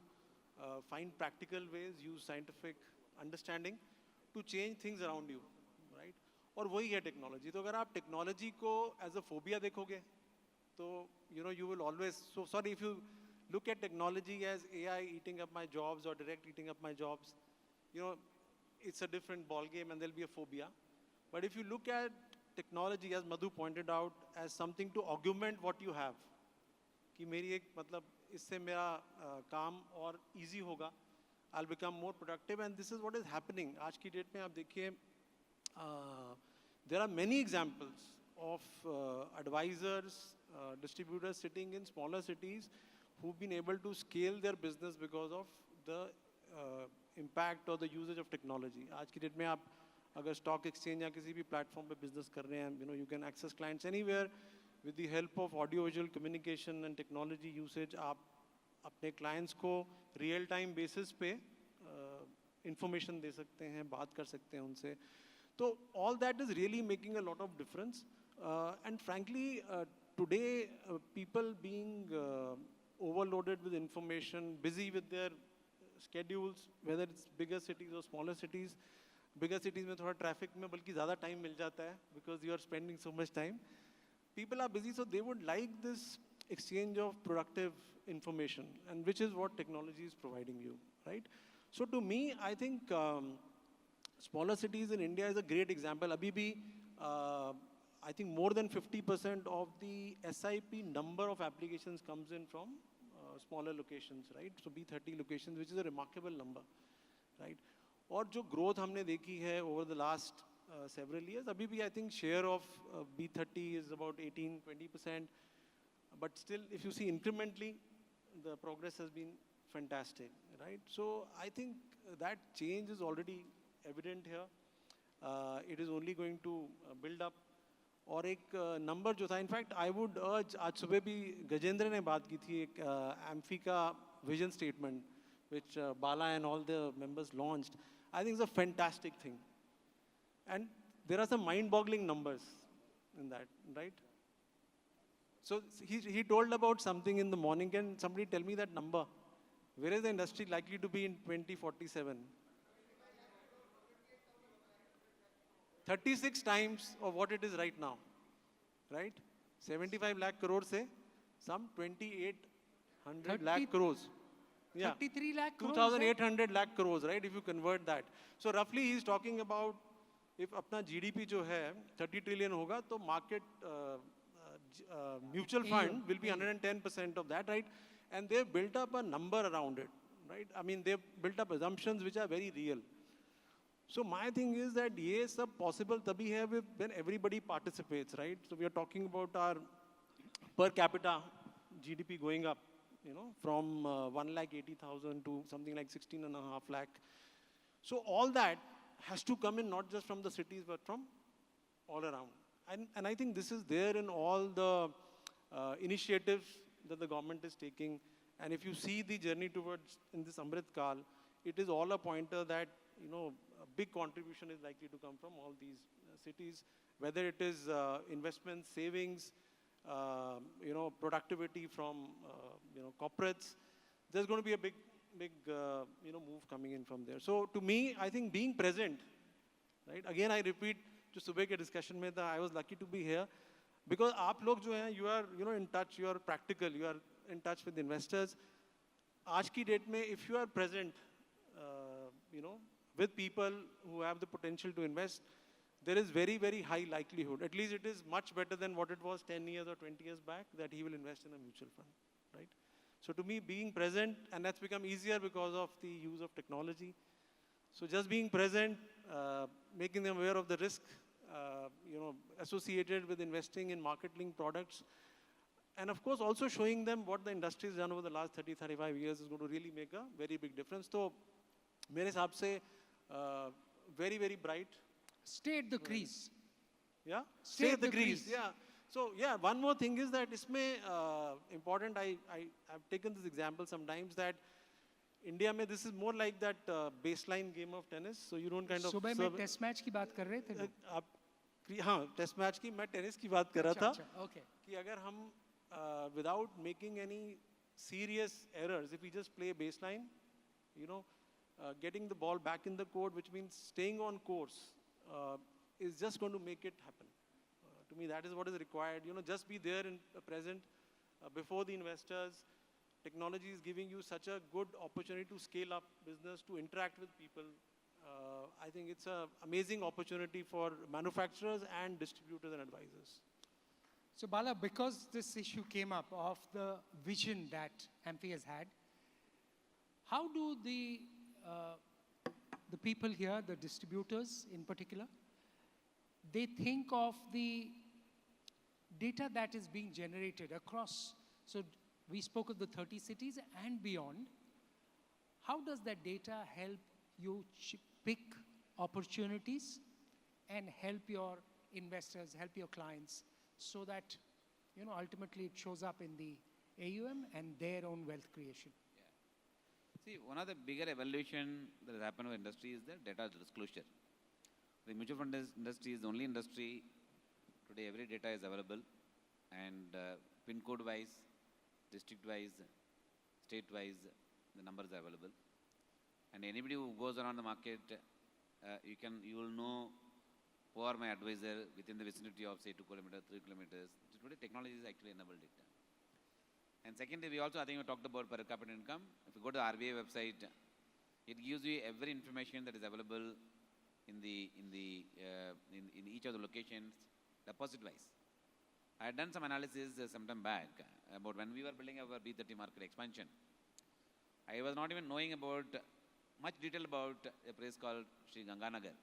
Speaker 5: find practical ways, use scientific understanding to change things around you, right? और वही है technology. तो अगर आप technology को as a phobia देखोगे, तो you will always. So sorry if you look at technology as AI eating up my jobs or direct eating up my jobs, it's a different ball game and there'll be a phobia. But if you look at technology, as Madhu pointed out, as something to augment what you have, कि मेरी एक मतलब इससे मेरा काम और easy होगा, I'll become more productive, and this is what is happening. आज की डेट में आप देखिए, there are many examples of advisors, distributors sitting in smaller cities who've been able to scale their business because of the impact or the usage of technology. आज की date में आप अगर stock exchange या किसी भी platform पे business कर रहे हैं, you can access clients anywhere with the help of audio-visual communication and technology usage. आप अपने clients को real time basis पे information दे सकते हैं, बात कर सकते हैं उनसे. So all that is really making a lot of difference. And frankly, today people being overloaded with information, busy with their schedules, whether it's bigger cities or smaller cities. Bigger cities में थोड़ा traffic में बल्कि ज़्यादा time मिल जाता है because you are spending so much time. People are busy, so they would like this exchange of productive information, and which is what technology is providing you, right? So to me, I think smaller cities in India is a great example. अभी भी I think more than 50% of the SIP number of applications comes in from smaller locations, right? So B30 locations, which is a remarkable number, right? और जो growth हमने देखी है over the last several years, अभी भी I think share of B30 is about 18-20%, but still if you see incrementally, the progress has been fantastic, right? So I think that change is already evident here. It is only going to build up. और एक number जो था, in fact I would अर्ज, आज सुबह भी गजेंद्र ने बात की थी एक एम्फी का vision statement which Bala and all the members launched. I think it's a fantastic thing. And there are some mind-boggling numbers in that, right? So he told about something in the morning. Can somebody tell me that number? Where is the industry likely to be in 2047? 36 times of what it is right now, right? 75 lakh crore se some 2800 lakh crores. Yeah.
Speaker 1: 33 lakh crores.
Speaker 5: 2,800 lakh crores, right? If you convert that. So roughly he's talking about if अपना GDP जो है 30 trillion होगा, तो market mutual fund will be 110% of that, right? And they've built up a number around it, right? I mean, they've built up assumptions which are very real. So my thing is that ये सब possible तभी है when everybody participates, right? So we are talking about our per capita GDP going up, you know, from 1,80,000 to something like 16.5 lakh. So all that has to come in not just from the cities but from all around. And I think this is there in all the initiatives that the government is taking. And if you see the journey towards in this Amrit Kal, it is all a pointer that, you know, a big contribution is likely to come from all these cities, whether it is investments, savings, you know, productivity from, you know, corporates. There's going to be a big, you know, move coming in from there. So to me, I think being present, right? Again, I repeat, जो सुबह के discussion में था, I was lucky to be here because आप लोग जो हैं, you are, you know, in touch, you are practical, you are in touch with investors. आज की date में, if you are present, you know, with people who have the potential to invest, there is very, very high likelihood. At least it is much better than what it was 10 years or 20 years back that he will invest in a mutual fund, right? So to me, being present, and that's become easier because of the use of technology. So just being present, making them aware of the risk, you know, associated with investing in market-linked products, and of course also showing them what the industry has done over the last 30-35 years is going to really make a very big difference. So, मेरे हिसाब से very, very bright.
Speaker 1: Stay at the crease.
Speaker 5: Yeah?
Speaker 1: Stay at the crease.
Speaker 5: Yeah. So, yeah, one more thing is that इसमें important, I've taken this example sometimes that India में this is more like that baseline game of tennis. So you don't kind of...
Speaker 1: सुबह में test match की बात कर रहे थे लोग?
Speaker 5: आप हाँ, टेस्ट मैच की, मैं टेनिस की बात कर रहा था
Speaker 1: okay.
Speaker 5: कि अगर हम without making any serious errors, if we just play baseline, you know, getting the ball back in the court, which means staying on course, is just going to make it happen. To me, that is what is required. You know, just be there and present before the investors. Technology is giving you such a good opportunity to scale up business, to interact with people. I think it's an amazing opportunity for manufacturers and distributors and advisors.
Speaker 1: So Bala, because this issue came up of the vision that Amphi has had, how do the people here, the distributors in particular, they think of the data that is being generated across, so we spoke of the 30 cities and beyond. How does that data help you pick opportunities and help your investors, help your clients, so that, you know, ultimately it shows up in the AUM and their own wealth creation?
Speaker 3: See, one of the bigger evolution that has happened in the industry is the data disclosure. The mutual fund industry is the only industry today every data is available, and pin code wise, district wise, state wise, the numbers are available. And anybody who goes around the market, you will know who are my advisor within the vicinity of say 2 kilometers, 3 kilometers. So today technology is actually enabled it. And secondly, we also, I think we talked about per capita income. If you go to the RBI website, it gives you every information that is available in each of the locations deposit-wise. I had done some analysis some time back about when we were building our B30 market expansion. I was not even knowing about much detail about a place called Sri Ganganagar.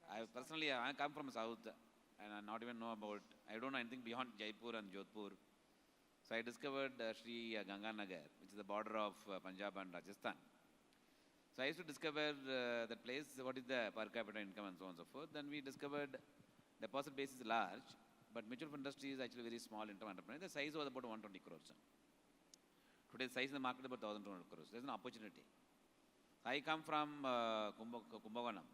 Speaker 3: I come from south and I not even know about, I don't know anything beyond Jaipur and Jodhpur. So I discovered Sri Ganganagar, which is the border of Punjab and Rajasthan. So I used to discover that place, what is the per capita income and so on and so forth. Then we discovered deposit base is large, but mutual fund industry is actually very small in terms of entrepreneur. The size was about 120 crores. Today's size in the market is about 1,200 crores. There's an opportunity. I come from Kumbhakonam,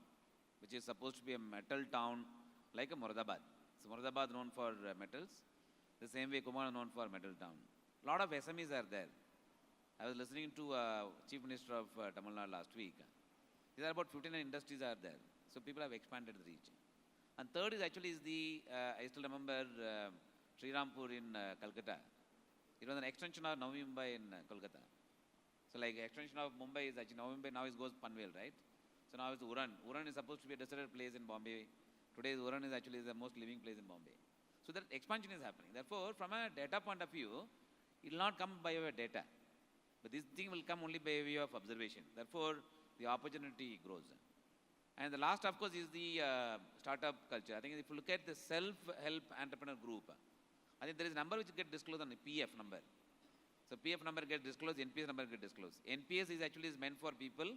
Speaker 3: which is supposed to be a metal town like a Moradabad. So Moradabad known for metals. The same way Kumbhakonam known for metal town. A lot of SMEs are there. I was listening to Chief Minister of Tamil Nadu last week. There are about 59 industries are there. So people have expanded the reach. And third is actually I still remember Srirampur in Calcutta. It was an extension of Navi Mumbai in Kolkata. So like extension of Mumbai is actually Navi Mumbai, now it goes Panvel, right? So now it's Uran. Uran is supposed to be a deserted place in Bombay. Today Uran is actually the most living place in Bombay. So that expansion is happening. Therefore, from a data point of view, it will not come by way of data. But this thing will come only by way of observation. Therefore, the opportunity grows. And the last, of course, is the startup culture. I think if you look at the self-help entrepreneur group, I think there is a number which gets disclosed on the PF number. So PF number gets disclosed, NPS number gets disclosed. NPS is actually meant for people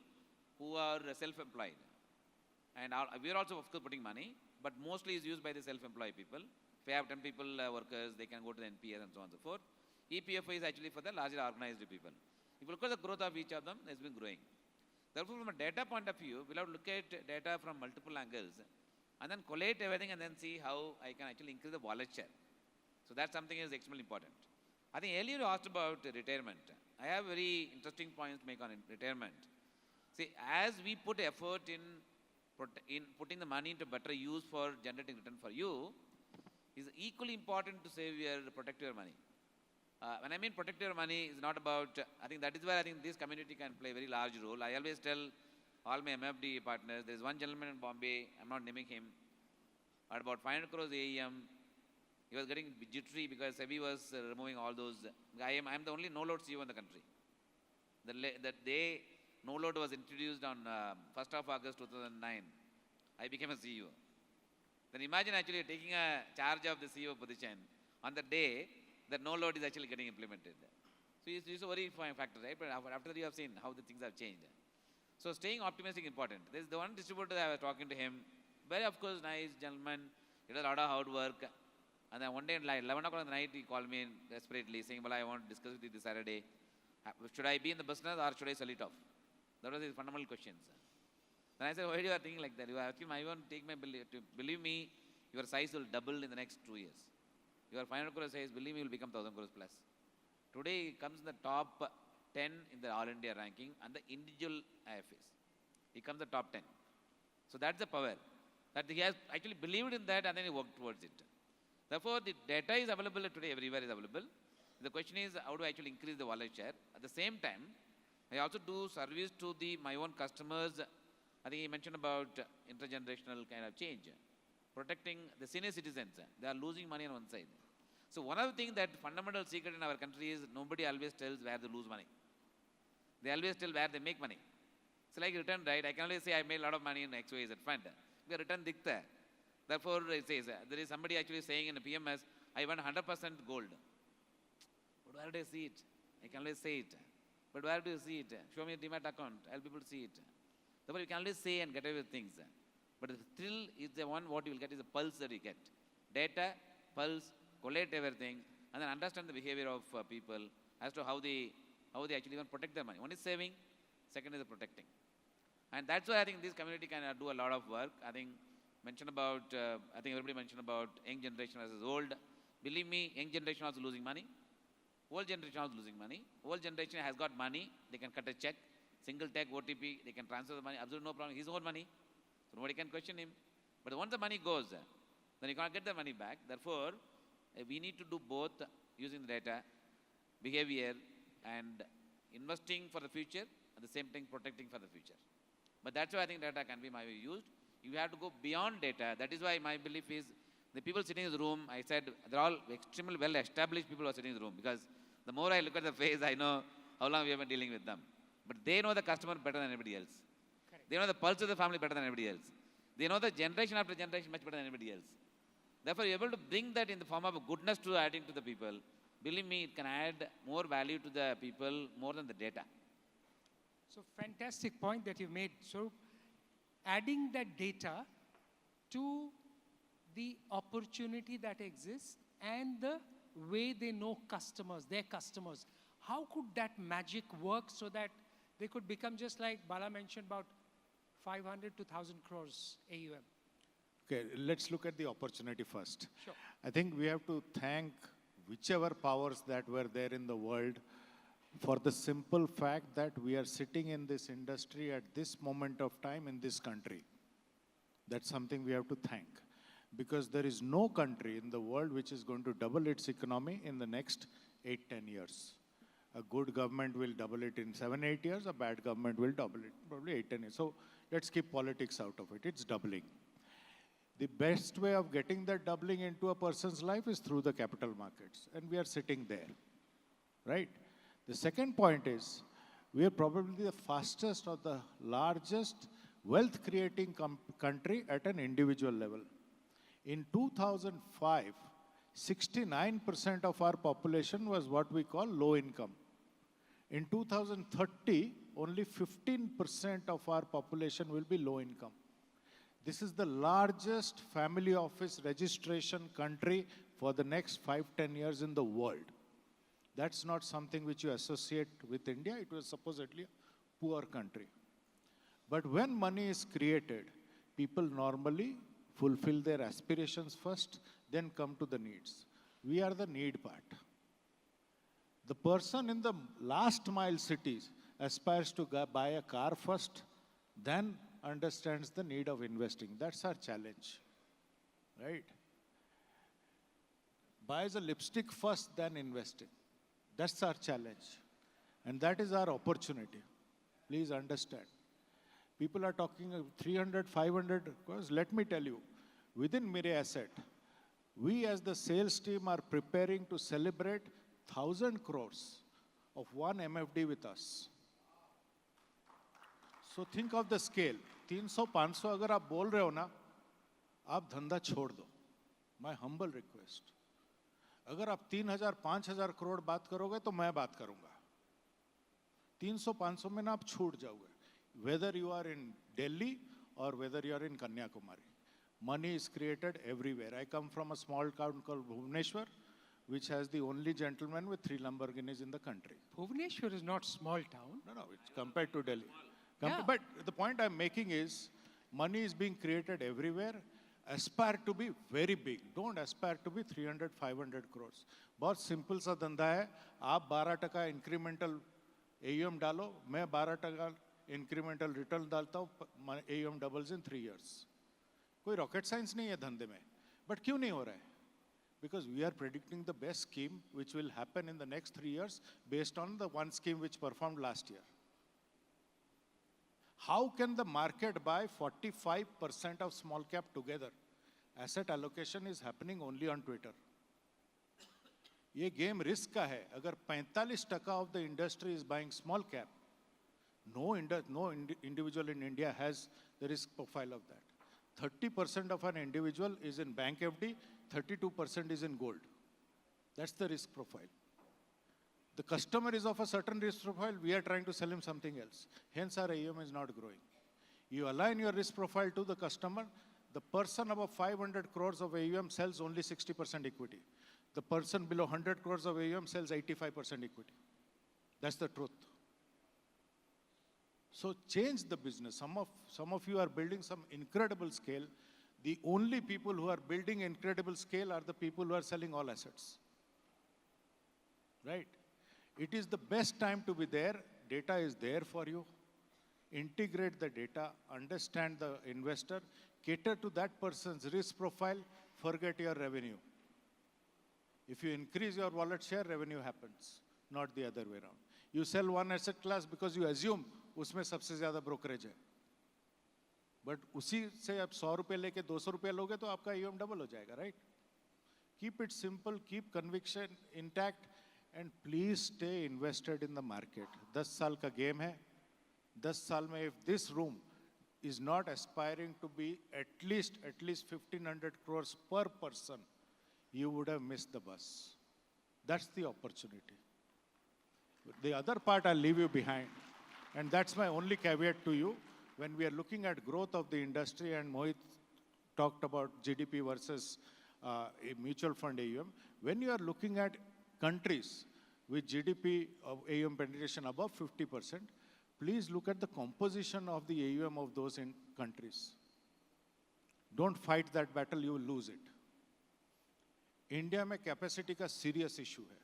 Speaker 3: who are self-employed. And we are also, of course, putting money, but mostly is used by the self-employed people. If you have 10 people, workers, they can go to the NPS and so on and so forth. EPFI is actually for the largely organized people. If you look at the growth of each of them, it's been growing. Therefore, from a data point of view, we'll have to look at data from multiple angles and then collate everything and then see how I can actually increase the wallet share. So that's something is extremely important. I think earlier you asked about retirement. I have very interesting points to make on retirement. See, as we put effort in putting the money into better use for generating return for you, is equally important to save your, protect your money. When I mean protect your money, it's not about, I think that is where I think this community can play a very large role. I always tell all my MFD partners, there's one gentleman in Bombay, I'm not naming him, at about 500 crores AEM, he was getting jittery because SEBI was removing all those. I am the only no-load CEO in the country. That day, no-load was introduced on 1st of August 2009. I became a CEO. Then imagine actually taking a charge of the CEO position on the day that no-load is actually getting implemented. So it's a very fine factor, right? But after that you have seen how the things have changed. So staying optimistic is important. There's the one distributor that I was talking to him, very of course nice gentleman, he does a lot of hard work. And then one day at like 11 o'clock in the night, he called me desperately saying, well, I want to discuss with you this Saturday. Should I be in the business or should I sell it off? That was his fundamental questions. Then I said, why do you are thinking like that? You are asking, I want to take my believe me, your size will double in the next 2 years. Your 500 crore size, believe me, will become 1,000 crores plus. Today, he comes in the top 10 in the All India ranking and the individual IFAs. He comes in the top 10. So that's the power. That he has actually believed in that and then he worked towards it. Therefore, the data is available today, everywhere is available. The question is, how do I actually increase the wallet share? At the same time, I also do service to my own customers. I think he mentioned about intergenerational kind of change. Protecting the senior citizens. They are losing money on one side. So one of the things that fundamental secret in our country is nobody always tells where they lose money. They always tell where they make money. It's like return, right? I can always say I made a lot of money in XYZ fund. The return dikhta. Therefore, it says, there is somebody actually saying in the PMS, I want 100% gold. But where do I see it? I can always say it. But where do you see it? Show me a demat account. I'll be able to see it. Therefore, you can always say and get away with things. But the thrill is the one what you will get is the pulse that you get. Data, pulse, collate everything, and then understand the behavior of people as to how they actually even protect their money. One is saving, second is protecting. And that's why I think this community can do a lot of work. I think everybody mentioned about young generation versus old. Believe me, young generation was losing money. Old generation was losing money. Old generation has got money. They can cut a check, single tag OTP. They can transfer the money. Absolutely no problem. His own money. So nobody can question him. But once the money goes, then you can't get the money back. Therefore, we need to do both using the data, behavior, and investing for the future, at the same time protecting for the future. But that's why I think data can be used. You have to go beyond data. That is why my belief is The people sitting in the room, I said, they're all extremely well-established people who are sitting in the room, because the more I look at the face, I know how long we have been dealing with them. But they know the customer better than anybody else.
Speaker 1: Correct.
Speaker 3: They know the pulse of the family better than anybody else. They know the generation after generation much better than anybody else. Therefore, you're able to bring that in the form of a goodness to adding to the people. Believe me, it can add more value to the people more than the data.
Speaker 1: So fantastic point that you made. So adding that data to the opportunity that exists and the way they know customers, their customers. How could that magic work so that they could become just like Bala mentioned about 500 to 1,000 crores AUM?
Speaker 6: Okay, let's look at the opportunity first.
Speaker 1: Sure.
Speaker 6: I think we have to thank whichever powers that were there in the world for the simple fact that we are sitting in this industry at this moment of time in this country. That's something we have to thank. Because there is no country in the world which is going to double its economy in the next 8-10 years. A good government will double it in 7-8 years, a bad government will double it probably 8-10 years. So let's keep politics out of it, it's doubling. The best way of getting that doubling into a person's life is through the capital markets, and we are sitting there, right? The second point is, we are probably the fastest or the largest wealth creating country at an individual level. In 2005, 69% of our population was what we call low income. In 2030, only 15% of our population will be low income. This is the largest family office registration country for the next 5-10 years in the world. That's not something which you associate with India. It was supposedly a poor country. But when money is created, people normally fulfill their aspirations first, then come to the needs. We are the need part. The person in the last mile cities aspires to buy a car first, then understands the need of investing. That's our challenge, right? Buys a lipstick first, then investing. That's our challenge. And that is our opportunity. Please understand. People are talking of 300, 500 crores. Let me tell you, within Marriott, we as the sales team are preparing to celebrate 1,000 crores of one MFD with us. So think of the scale. 300-500 अगर आप बोल रहे हो ना, आप धंधा छोड़ दो. My humble request. अगर आप 3,000-5,000 करोड़ बात करोगे तो मैं बात करूंगा. 300-500 में ना आप छूट जाओगे. Whether you are in Delhi or whether you are in Kanyakumari. Money is created everywhere. I come from a small town called Bhubaneswar, which has the only gentleman with 3 Lamborghinis in the country.
Speaker 1: Bhubaneswar is not small town.
Speaker 6: No, it's compared to Delhi.
Speaker 1: Yeah.
Speaker 6: But the point I'm making is, money is being created everywhere. Aspire to be very big. Don't aspire to be 300-500 crores. बहुत simple सा धंधा है. आप 12% incremental AUM डालो, मैं 12% incremental return डालता हूँ, AUM doubles in 3 years. कोई rocket science नहीं है धंधे में. But क्यों नहीं हो रहा है? Because we are predicting the best scheme which will happen in the next 3 years based on the one scheme which performed last year. How can the market buy 45% of small cap together? Asset allocation is happening only on Twitter. ये game risk का है. अगर 45% of the industry is buying small cap, no individual in India has the risk profile of that. 30% of an individual is in bank FD, 32% is in gold. That's the risk profile. The customer is of a certain risk profile, we are trying to sell him something else. Hence our AUM is not growing. You align your risk profile to the customer, the person above 500 crores of AUM sells only 60% equity. The person below 100 crores of AUM sells 85% equity. That's the truth. So change the business. Some of you are building some incredible scale. The only people who are building incredible scale are the people who are selling all assets. Right? It is the best time to be there. Data is there for you. Integrate the data, understand the investor, cater to that person's risk profile, forget your revenue. If you increase your wallet share, revenue happens, not the other way around. You sell one asset class because you assume उसमें सबसे ज़्यादा brokerage है. But उसी से आप 100 रुपये लेके 200 रुपये लोगे तो आपका AUM डबल हो जाएगा, right? Keep it simple, keep conviction intact, and please stay invested in the market. 10 साल का गेम है. 10 साल में if this room is not aspiring to be at least 1,500 crores per person, you would have missed the bus. That's the opportunity. The other part I'll leave you behind, and that's my only caveat to you. When we are looking at growth of the industry, and Mohit talked about GDP versus a mutual fund AUM, when you are looking at countries with GDP of AUM penetration above 50%, please look at the composition of the AUM of those in countries. Don't fight that battle, you will lose it. India में capacity का serious issue है.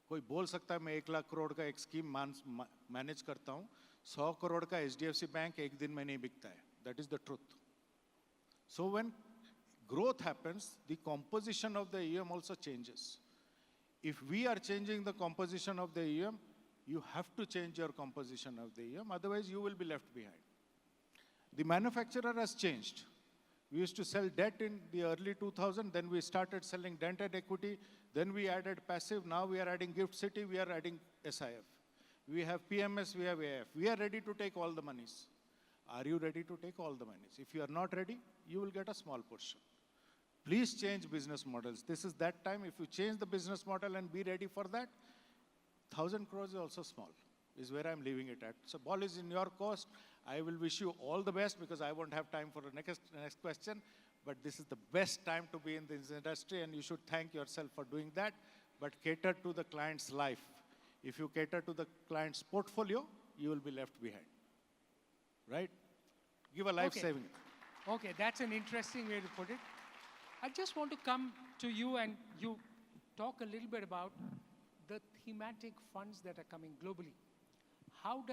Speaker 6: कोई बोल सकता है मैं 1 लाख करोड़ का एक स्कीम मैनेज करता हूं, 100 करोड़ का HDFC बैंक एक दिन में नहीं बिकता है. That is the truth. So when growth happens, the composition of the AUM also changes. If we are changing the composition of the AUM, you have to change your composition of the AUM, otherwise you will be left behind. The manufacturer has changed. We used to sell debt in the early 2000s, then we started selling debt and equity, then we added passive, now we are adding Gift City, we are adding SIF. We have PMS, we have AF. We are ready to take all the monies. Are you ready to take all the monies? If you are not ready, you will get a small portion. Please change business models. This is that time. If you change the business model and be ready for that, 1,000 crores is also small, is where I'm leaving it at. So ball is in your court. I will wish you all the best because I won't have time for the next question. But this is the best time to be in this industry and you should thank yourself for doing that. But cater to the client's life. If you cater to the client's portfolio, you will be left behind. Right? Give a life saving.
Speaker 1: Okay, that's an interesting way to put it. I just want to come to you and you talk a little bit about the thematic funds that are coming globally. How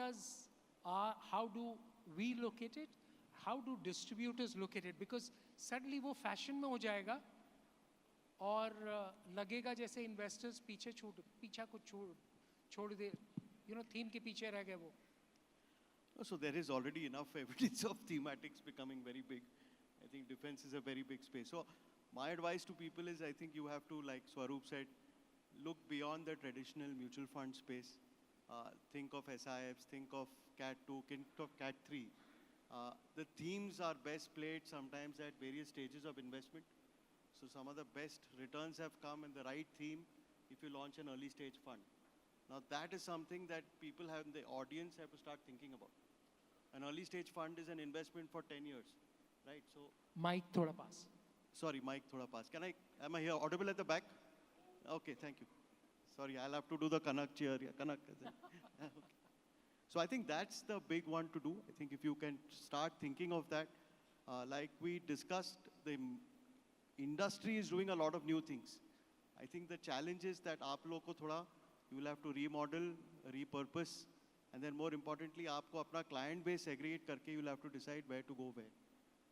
Speaker 1: do we look at it? How do distributors look at it? Because suddenly वो fashion में हो जाएगा और लगेगा जैसे investors पीछा को छोड़ दे, theme के पीछे रह गए वो.
Speaker 4: So there is already enough evidence of thematics becoming very big. I think defense is a very big space. So my advice to people is I think you have to, like Swaroop said, look beyond the traditional mutual fund space. Think of SIFs, think of Cat 2, think of Cat 3. The themes are best played sometimes at various stages of investment. So some of the best returns have come in the right theme if you launch an early stage fund. Now that is something that people have, the audience have to start thinking about. An early stage fund is an investment for 10 years, right? So
Speaker 1: Mike, thoda pass.
Speaker 4: Sorry, Mike, thoda pass. Am I here audible at the back? Okay, thank you. Sorry, I'll have to do the Kanak cheer. Yeah, Kanak. Okay. So I think that's the big one to do. I think if you can start thinking of that, like we discussed, the industry is doing a lot of new things. I think the challenge is that aap log ko thoda, you will have to remodel, repurpose, and then more importantly, aapko apna client base segregate karke, you will have to decide where to go where.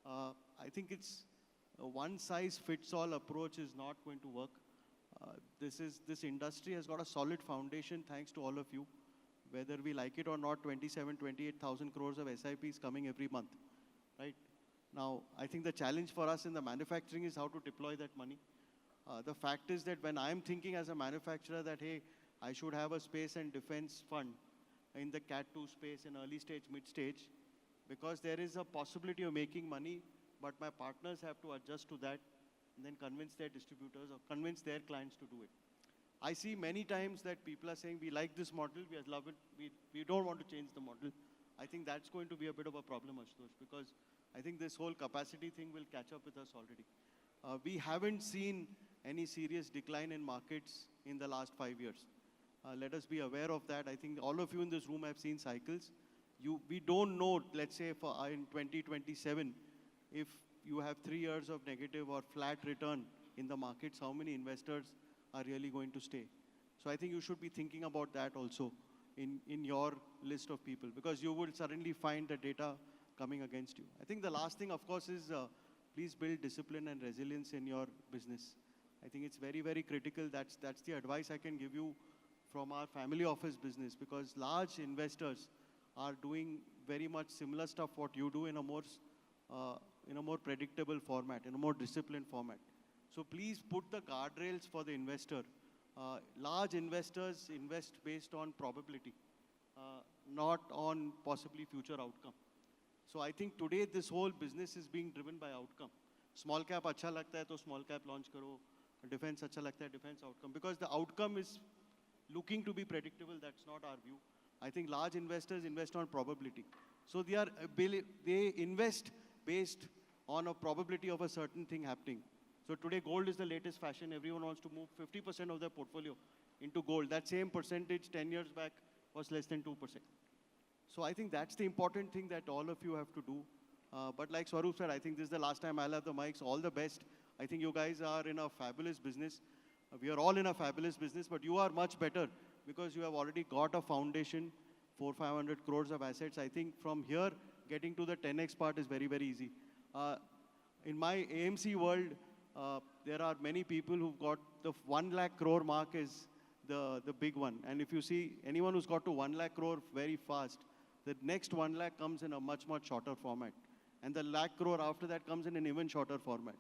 Speaker 4: I think it's a one size fits all approach is not going to work. This industry has got a solid foundation thanks to all of you. Whether we like it or not, 28,000 crores of SIPs coming every month, right? Now, I think the challenge for us in the manufacturing is how to deploy that money. The fact is that when I'm thinking as a manufacturer that, hey, I should have a space and defense fund in the Cat 2 space in early stage, mid stage, because there is a possibility of making money, but my partners have to adjust to that and then convince their distributors or convince their clients to do it. I see many times that people are saying, we like this model, we love it, we don't want to change the model. I think that's going to be a bit of a problem, Ashutosh, because I think this whole capacity thing will catch up with us already. We haven't seen any serious decline in markets in the last 5 years. Let us be aware of that. I think all of you in this room have seen cycles. We don't know, let's say in 2027, if you have 3 years of negative or flat return in the markets, how many investors are really going to stay? So I think you should be thinking about that also in your list of people, because you will suddenly find the data coming against you. I think the last thing, of course, is please build discipline and resilience in your business. I think it's very, very critical. That's the advice I can give you from our family office business, because large investors are doing very much similar stuff what you do in a more predictable format, in a more disciplined format. So please put the guardrails for the investor. Large investors invest based on probability, not on possibly future outcome. So I think today this whole business is being driven by outcome. Small cap अच्छा लगता है तो small cap launch करो. Defense अच्छा लगता है defense outcome. Because the outcome is looking to be predictable, that's not our view. I think large investors invest on probability. So they invest based on a probability of a certain thing happening. So today gold is the latest fashion. Everyone wants to move 50% of their portfolio into gold. That same percentage 10 years back was less than 2%. So I think that's the important thing that all of you have to do. But like Swaroop said, I think this is the last time I'll have the mics. All the best. I think you guys are in a fabulous business. We are all in a fabulous business, but you are much better because you have already got a foundation, 400-500 crores of assets. I think from here, getting to the 10x part is very, very easy. In my AMC world, there are many people who've got the 1 lakh crore mark is the big one. And if you see anyone who's got to 1 lakh crore very fast, the next 1 lakh comes in a much, much shorter format. And the lakh crore after that comes in an even shorter format.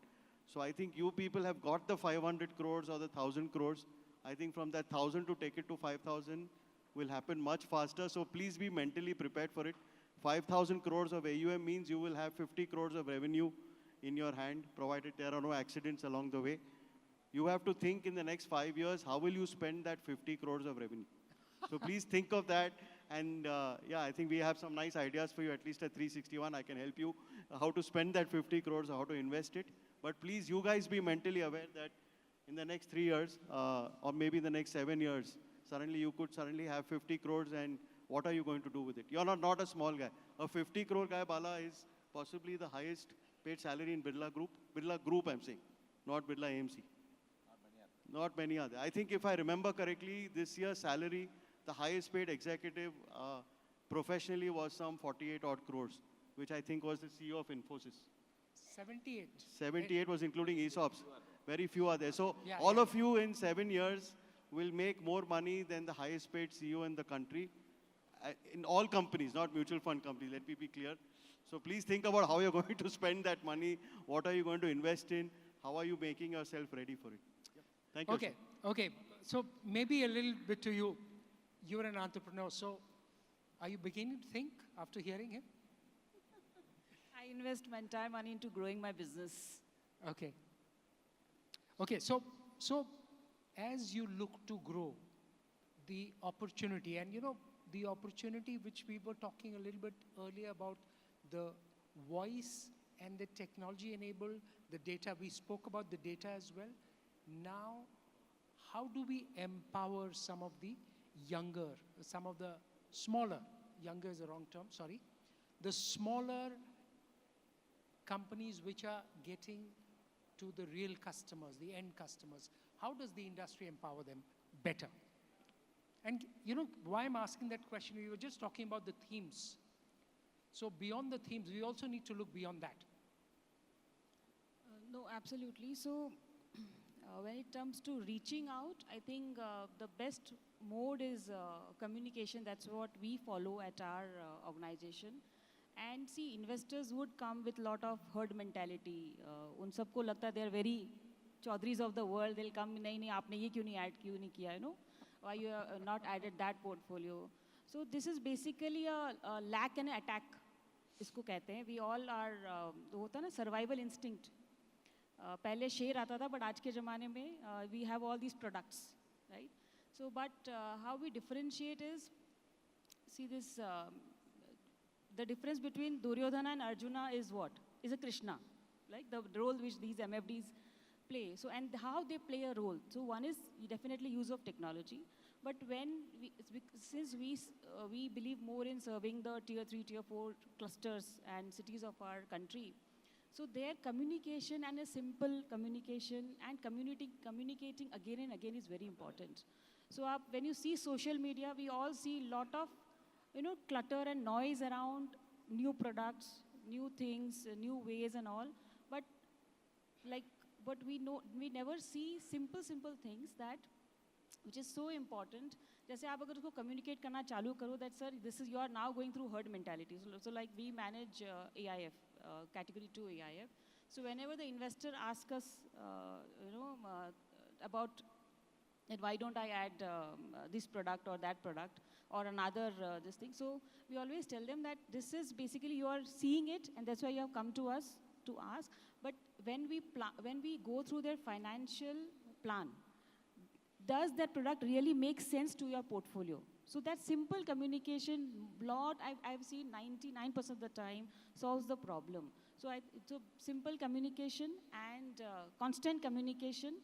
Speaker 4: So I think you people have got the 500 crores or the 1,000 crores. I think from that 1,000 to take it to 5,000 will happen much faster. So please be mentally prepared for it. 5,000 crores of AUM means you will have 50 crores of revenue in your hand, provided there are no accidents along the way. You have to think in the next 5 years, how will you spend that 50 crores of revenue? So please think of that. And yeah, I think we have some nice ideas for you, at least at 361. I can help you how to spend that 50 crores, how to invest it. But please, you guys be mentally aware that in the next 3 years, or maybe the next 7 years, suddenly you could suddenly have 50 crores and what are you going to do with it? You're not a small guy. A 50 crore guy, Bala, is possibly the highest paid salary in Birla Group. Birla Group, I'm saying, not Birla AMC. Not many other. I think if I remember correctly, this year's salary, the highest paid executive professionally was some 48 odd crores, which I think was the CEO of Infosys.
Speaker 1: 78.
Speaker 4: 78 was including ESOPs. Very few are there. So
Speaker 1: Yeah,
Speaker 4: all
Speaker 1: yeah.
Speaker 4: of you in 7 years will make more money than the highest paid CEO in the country. In all companies, not mutual fund companies, let me be clear. So please think about how you're going to spend that money. What are you going to invest in? How are you making yourself ready for it? Yeah. Thank you.
Speaker 1: Okay, okay. So maybe a little bit to you. You're an entrepreneur, so are you beginning to think after hearing him?
Speaker 7: I invest my entire money into growing my business.
Speaker 1: Okay. Okay, so as you look to grow the opportunity, and you know, the opportunity which we were talking a little bit earlier about the voice and the technology enabled, the data, we spoke about the data as well. Now, how do we empower some of the younger, some of the smaller, younger is the wrong term, sorry, the smaller companies which are getting to the real customers, the end customers? How does the industry empower them better? And you know, why I'm asking that question, we were just talking about the themes. So beyond the themes, we also need to look beyond that.
Speaker 7: No, absolutely. So when it comes to reaching out, I think the best mode is communication. That's what we follow at our organization. And see, investors would come with a lot of herd mentality. उन सबको लगता they are very chaudhries of the world. They'll come, नहीं आपने ये क्यों नहीं add क्यों नहीं किया, you know? Why you have not added that portfolio? So this is basically a lack and attack. इसको कहते हैं. We all are वो होता है ना survival instinct. पहले शेर आता था, but आज के ज़माने में we have all these products, right? So, but how we differentiate is, see this. The difference between Duryodhana and Arjuna is what? Is a Krishna, like the role which these MFDs play. So, and how they play a role. So, one is definitely use of technology. But when since we believe more in serving the tier 3, tier 4 clusters and cities of our country, so their communication and a simple communication and communicating again and again is very important. So, when you see social media, we all see a lot of clutter and noise around new products, new things, new ways and all. But we never see simple things that, which is so important, जैसे आप अगर उसको communicate करना चालू करो that sir this is you are now going through herd mentality so like we manage AIF category 2 AIF. So whenever the investor asks us about that why don't I add this product or that product or another this thing, so we always tell them that this is basically you are seeing it and that's why you have come to us to ask. But when we go through their financial plan, does that product really make sense to your portfolio? So that simple communication, I've seen 99% of the time solves the problem. So it's a simple communication and constant communication.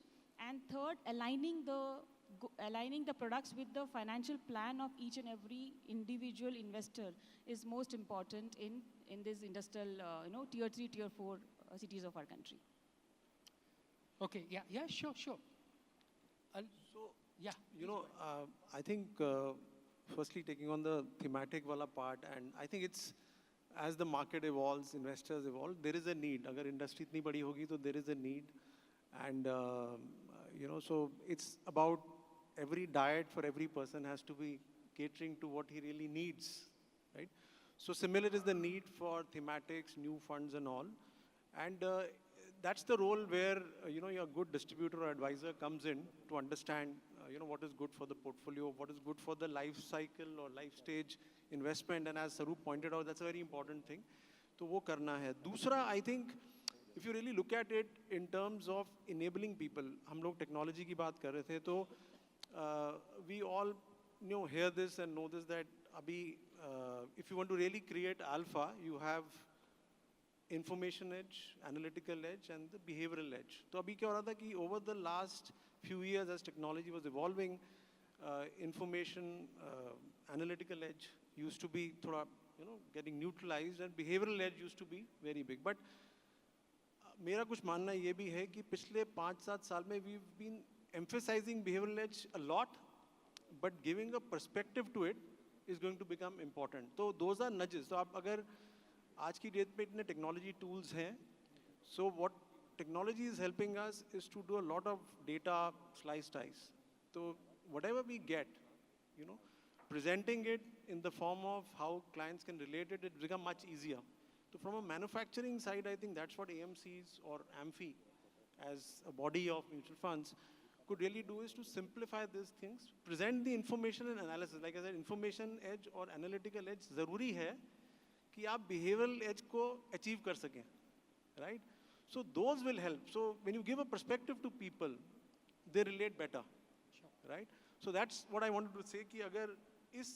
Speaker 7: And third, aligning the products with the financial plan of each and every individual investor is most important in this industrial, tier 3, tier 4 cities of our country.
Speaker 1: Okay, yeah, sure.
Speaker 5: So,
Speaker 1: Yeah.
Speaker 5: I think firstly taking on the thematic wala part, and I think it's as the market evolves, investors evolve, there is a need. Agar industry itni badi hogi, so there is a need, and so it's about every diet for every person has to be catering to what he really needs, right? So similar is the need for thematics, new funds, and all, and that's the role where your good distributor or advisor comes in to understand what is good for the portfolio, what is good for the life cycle or life stage investment, and as Sarup pointed out, that's a very important thing. तो वो करना है. दूसरा, I think if you really look at it in terms of enabling people, हम लोग technology की बात कर रहे थे, तो we all hear this and know this that अभी if you want to really create alpha, you have information edge, analytical edge, and the behavioral edge. तो अभी क्या हो रहा था कि over the last few years as technology was evolving, information, analytical edge used to be थोड़ा getting neutralized and behavioral edge used to be very big. But मेरा कुछ मानना ये भी है कि पिछले 5-7 साल में we've been emphasizing behavioral edge a lot, but giving a perspective to it is going to become important. तो those are nudges. तो आप अगर आज की डेट में इतने टेक्नोलॉजी टूल्स हैं, so what technology is helping us is to do a lot of data slice dice. So whatever we get, presenting it in the form of how clients can relate it, it become much easier. So from a manufacturing side, I think that's what AMCs or AMFI as a body of mutual funds could really do, is to simplify these things, present the information and analysis. Like I said, information edge or analytical edge ज़रूरी है कि आप behavioral edge को achieve कर सकें, right? So those will help. So when you give a perspective to people, they relate better, right? So that's what I wanted to say कि अगर इस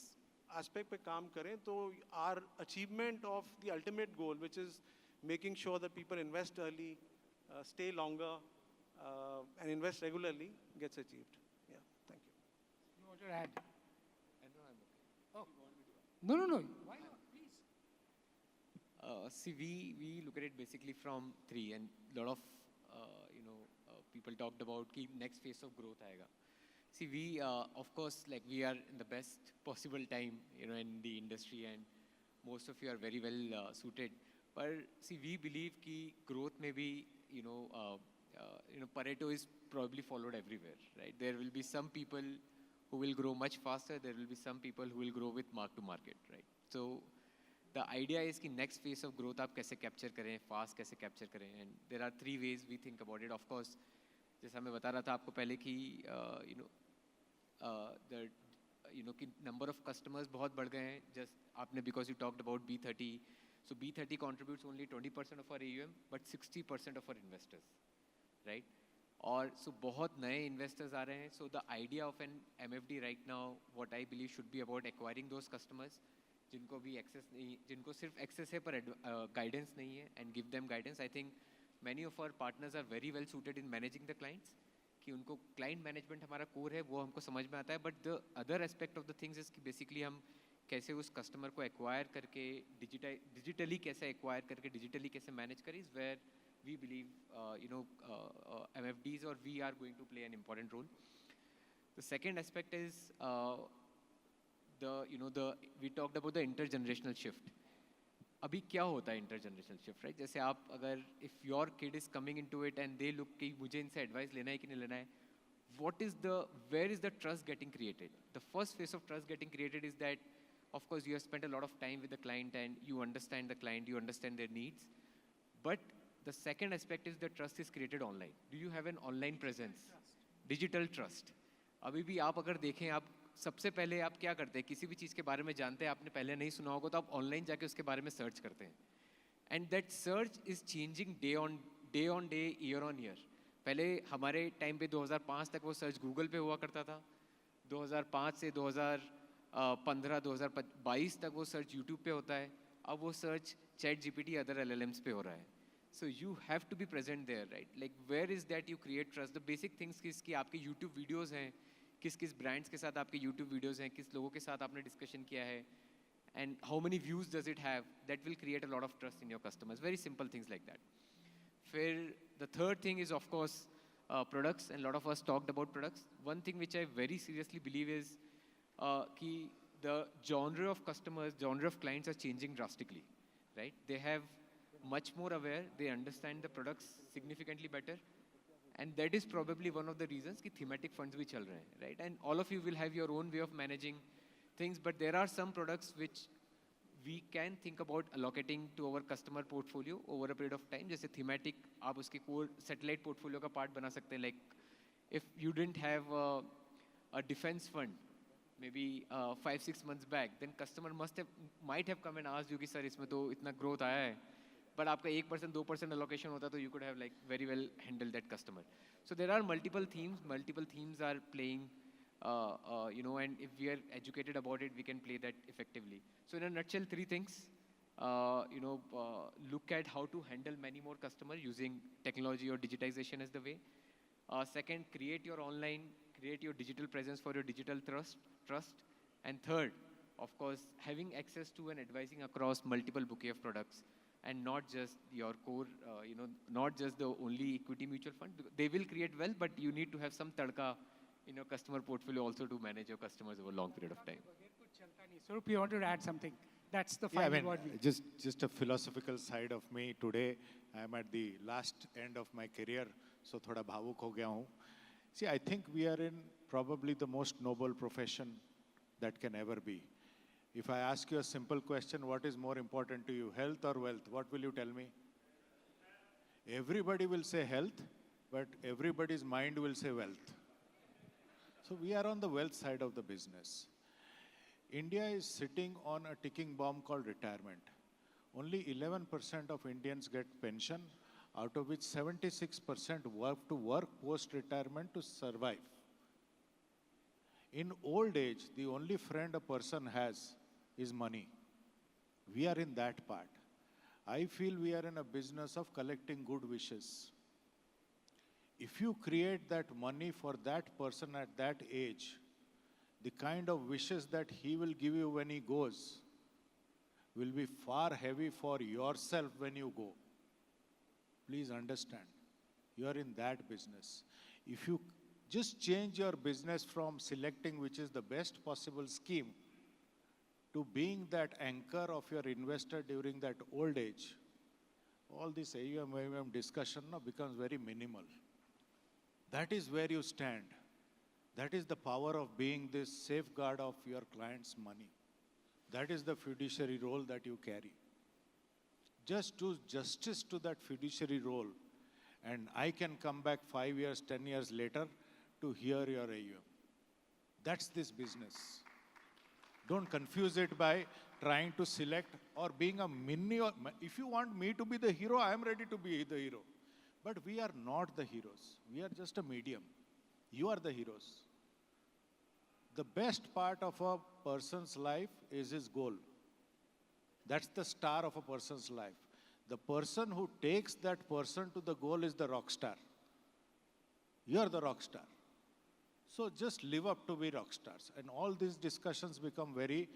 Speaker 5: aspect पे काम करें तो our achievement of the ultimate goal, which is making sure that people invest early, stay longer, and invest regularly, gets achieved. Yeah, thank you.
Speaker 1: You want to add? Oh. No. Why not? Please.
Speaker 2: See, we look at it basically from three, and a lot of people talked about कि next phase of growth आएगा. See, we of course, like, we are in the best possible time in the industry, and most of you are very well suited. But see, we believe कि growth may be Pareto is probably followed everywhere, right? There will be some people who will grow much faster. There will be some people who will grow with mark to market, right? So the idea is कि next phase of growth आप कैसे capture करें, fast कैसे capture करें, and there are three ways we think about it. Of course, जैसा मैं बता रहा था आपको पहले कि कि number of customers बहुत बढ़ गए हैं. Just आपने, because you talked about B30, so B30 contributes only 20% of our AUM, but 60% of our investors, right? और so बहुत नए investors आ रहे हैं. So the idea of an MFD right now, what I believe should be about acquiring those customers जिनको भी access नहीं, जिनको सिर्फ access है पर guidance नहीं है, and give them guidance. I think many of our partners are very well suited in managing the clients. कि उनको client management हमारा core है, वो हमको समझ में आता है. But the other aspect of the things is कि basically हम कैसे उस customer को acquire करके digitally कैसे acquire करके digitally कैसे manage करें, is where we believe MFDs or we are going to play an important role. The second aspect is we talked about the intergenerational shift. अभी क्या होता है intergenerational shift, right? जैसे आप अगर if your kid is coming into it and they look कि मुझे इनसे advice लेना है कि नहीं लेना है, where is the trust getting created? The first phase of trust getting created is that, of course, you have spent a lot of time with the client and you understand the client, you understand their needs. But the second aspect is the trust is created online. Do you have an online presence? Digital trust. अभी भी आप अगर देखें, आप सबसे पहले आप क्या करते हैं, किसी भी चीज़ के बारे में जानते हैं, आपने पहले नहीं सुना होगा तो आप ऑनलाइन जाके उसके बारे में सर्च करते हैं. And that search is changing day on day, year on year. पहले हमारे टाइम पे 2005 तक वो सर्च गूगल पे हुआ करता था. 2005 से 2015 2022 तक वो सर्च यूट्यूब पे होता है. अब वो search ChatGPT other LLMs पे हो रहा है. So you have to be present there, right? Like where is that you create trust? The basic things कि आपके यूट्यूब वीडियोज़ हैं, किस ब्रांड्स के साथ आपके यूट्यूब वीडियोज़ हैं, किस लोगों के साथ आपने डिस्कशन किया है, and how many views does it have, that will create a lot of trust in your customers. Very simple things like that. The third thing is, of course, products, and a lot of us talked about products. One thing which I very seriously believe is कि the genre of customers, genre of clients are changing drastically, right? They have much more aware, they understand the products significantly better, and that is probably one of the reasons कि thematic funds भी चल रहे हैं, right? And all of you will have your own way of managing things, but there are some products which we can think about allocating to our customer portfolio over a period of time. जैसे thematic, आप उसके core satellite portfolio का part बना सकते हैं. Like if you didn't have a defense fund, maybe 5-6 months back, then customer might have come and asked you कि sir इसमें तो इतना growth आया है, but आपका 1% 2% allocation होता तो you could have like very well handled that customer. So there are multiple themes are playing. And if we are educated about it, we can play that effectively. So in a nutshell, 3 things. Look at how to handle many more customers using technology or digitization as the way. Second, create your digital presence for your digital trust. And third, of course, having access to and advising across multiple bouquet of products, and not just your core, not just the only equity mutual fund. They will create wealth, but you need to have some tadka in your customer portfolio also to manage your customers over a long period of time.
Speaker 1: Swaroop, you wanted to add something? That's the final word.
Speaker 6: Just a philosophical side of me. Today, I am at the last end of my career, so thoda bhavuk ho gaya hu. See, I think we are in probably the most noble profession that can ever be. If I ask you a simple question, what is more important to you, health or wealth? What will you tell me? Everybody will say health, but everybody's mind will say wealth. So we are on the wealth side of the business. India is sitting on a ticking bomb called retirement. Only 11% of Indians get pension, out of which 76% work to work post-retirement to survive. In old age, the only friend a person has is money. We are in that part. I feel we are in a business of collecting good wishes. If you create that money for that person at that age, the kind of wishes that he will give you when he goes will be far heavy for yourself when you go. Please understand, you are in that business. If you just change your business from selecting which is the best possible scheme to being that anchor of your investor during that old age, all this AUM discussion now becomes very minimal. That is where you stand. That is the power of being this safeguard of your client's money. That is the fiduciary role that you carry. Just do justice to that fiduciary role, and I can come back 5 years, 10 years later to hear your AUM. That's this business. Don't confuse it by trying to select or being a mini. If you want me to be the hero, I am ready to be the hero. But we are not the heroes. We are just a medium. You are the heroes. The best part of a person's life is his goal. That's the star of a person's life. The person who takes that person to the goal is the rock star. You are the rock star. So just live up to be rock stars. And all these discussions become very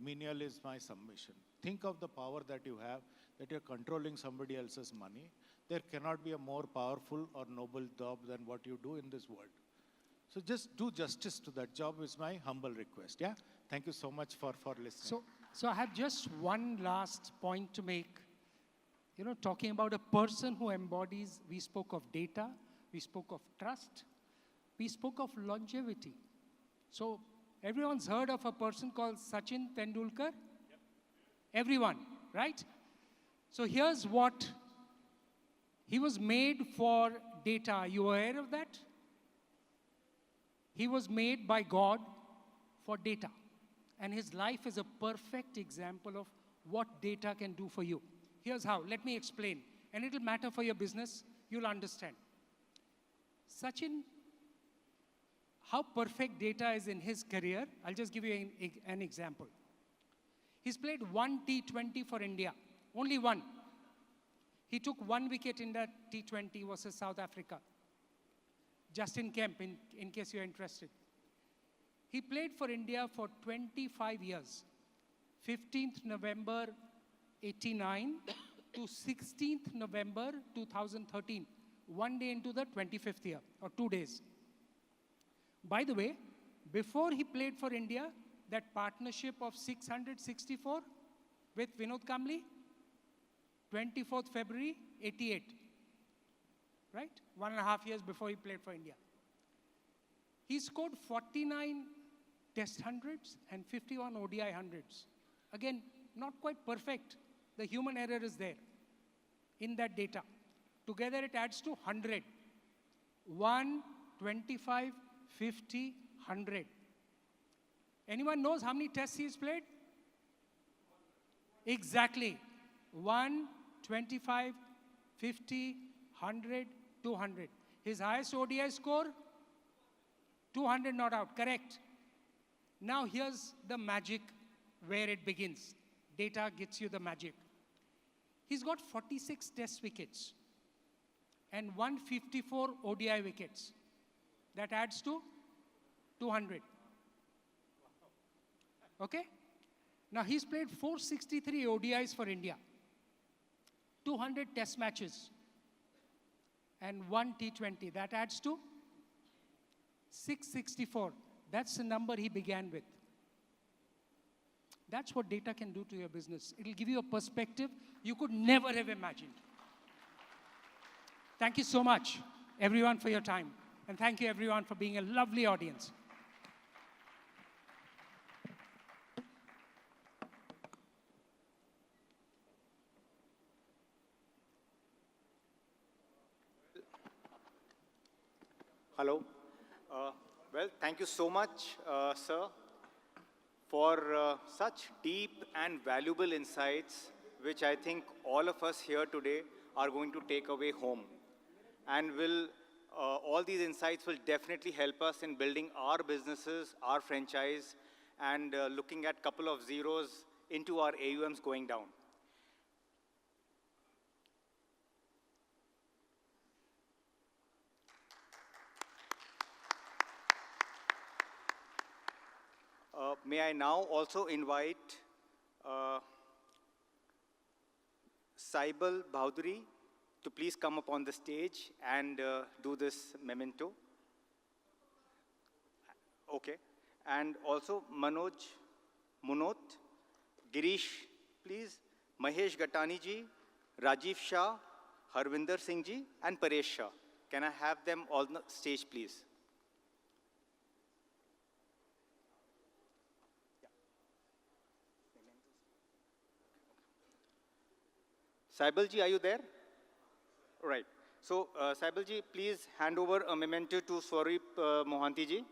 Speaker 6: menial is my submission. Think of the power that you have, that you're controlling somebody else's money. There cannot be a more powerful or noble job than what you do in this world. So just do justice to that job is my humble request. Yeah? Thank you so much for listening.
Speaker 1: So I have just one last point to make. Talking about a person who embodies, we spoke of data, we spoke of trust, we spoke of longevity. So everyone's heard of a person called Sachin Tendulkar? Yep. Everyone, right? So here's what he was made for data. Are you aware of that? He was made by God for data. And his life is a perfect example of what data can do for you. Here's how. Let me explain. And it'll matter for your business. You'll understand. Sachin, how perfect data is in his career, I'll just give you an example. He's played one T20 for India. Only one. He took 1 wicket in that T20 versus South Africa. Justin Kemp, in case you're interested. He played for India for 25 years. 15th November 89 to 16th November 2013. 1 day into the 25th year, or 2 days. By the way, before he played for India, that partnership of 664 with Vinod Kamli, 24th February 88. Right? 1.5 years before he played for India. He scored 49 test hundreds and 51 ODI hundreds. Again, not quite perfect. The human error is there in that data. Together it adds to 100. 1, 25, 50, 100. Anyone knows how many tests he's played? Exactly. 1, 25, 50, 100, 200. His highest ODI score? 200 not out, correct. Now here's the magic where it begins. Data gets you the magic. He's got 46 test wickets and 154 ODI wickets. That adds to 200. Okay? Now he's played 463 ODIs for India, 200 test matches, and 1 T20. That adds to 664. That's the number he began with. That's what data can do to your business. It'll give you a perspective you could never have imagined. Thank you so much, everyone, for your time. And thank you, everyone, for being a lovely audience.
Speaker 8: Hello. Well, thank you so much, sir, for such deep and valuable insights, which I think all of us here today are going to take away home. And all these insights will definitely help us in building our businesses, our franchise, and looking at a couple of zeros into our AUMs going down. May I now also invite Saibal Bhawduri to please come up on the stage and do this memento. Okay. And also Munot, Girish, please, Mahesh Gatani ji, Rajiv Shah, Harvinder Singh ji, and Paresh Shah. Can I have them all on the stage, please? Saibal ji, are you there? Right. So, Saibal ji, please hand over a memento to Swaroop Mohanty ji.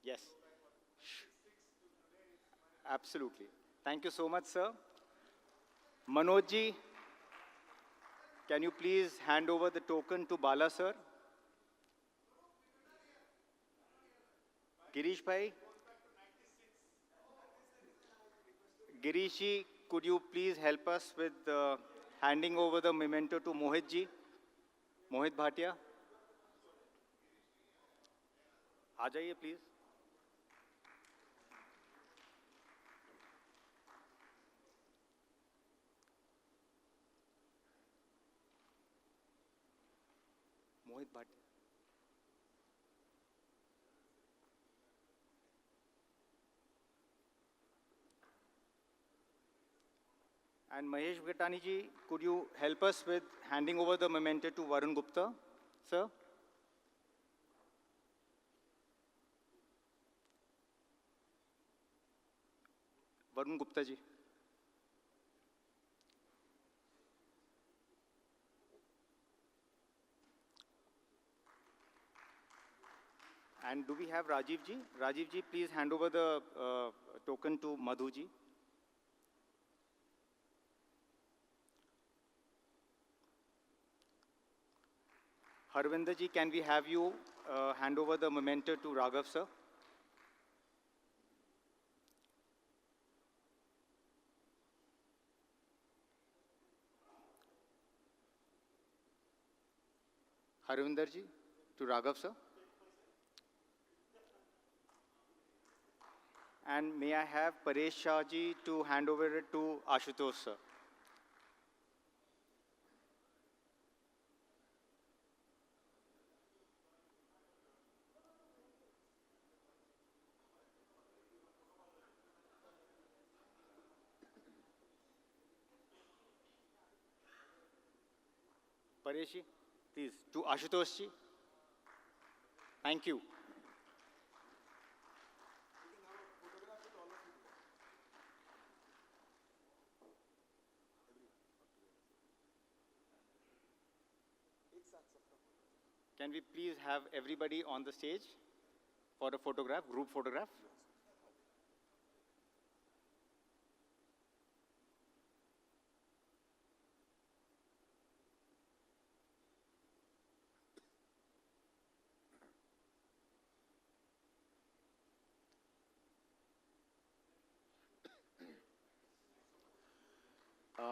Speaker 8: Yes. Absolutely. Thank you so much, sir. Manoj ji, can you please hand over the token to Bala, sir? Girish bhai. Girish ji, could you please help us with handing over the memento to Mohit ji? Mohit Bhatia. आ जाइए please. Mohit Bhatia. And Mahesh Gatani ji, could you help us with handing over the memento to Varun Gupta, sir? Varun Gupta ji. And do we have Rajiv ji? Rajiv ji, please hand over the token to Madhu ji. Harvinder ji, can we have you hand over the memento to Raghav sir? Harvinder ji, to Raghav sir. And may I have Paresh Shah ji to hand over it to Ashutosh sir. Paresh ji, please, to Ashutosh ji. Thank you. Can we please have everybody on the stage for a photograph, group photograph?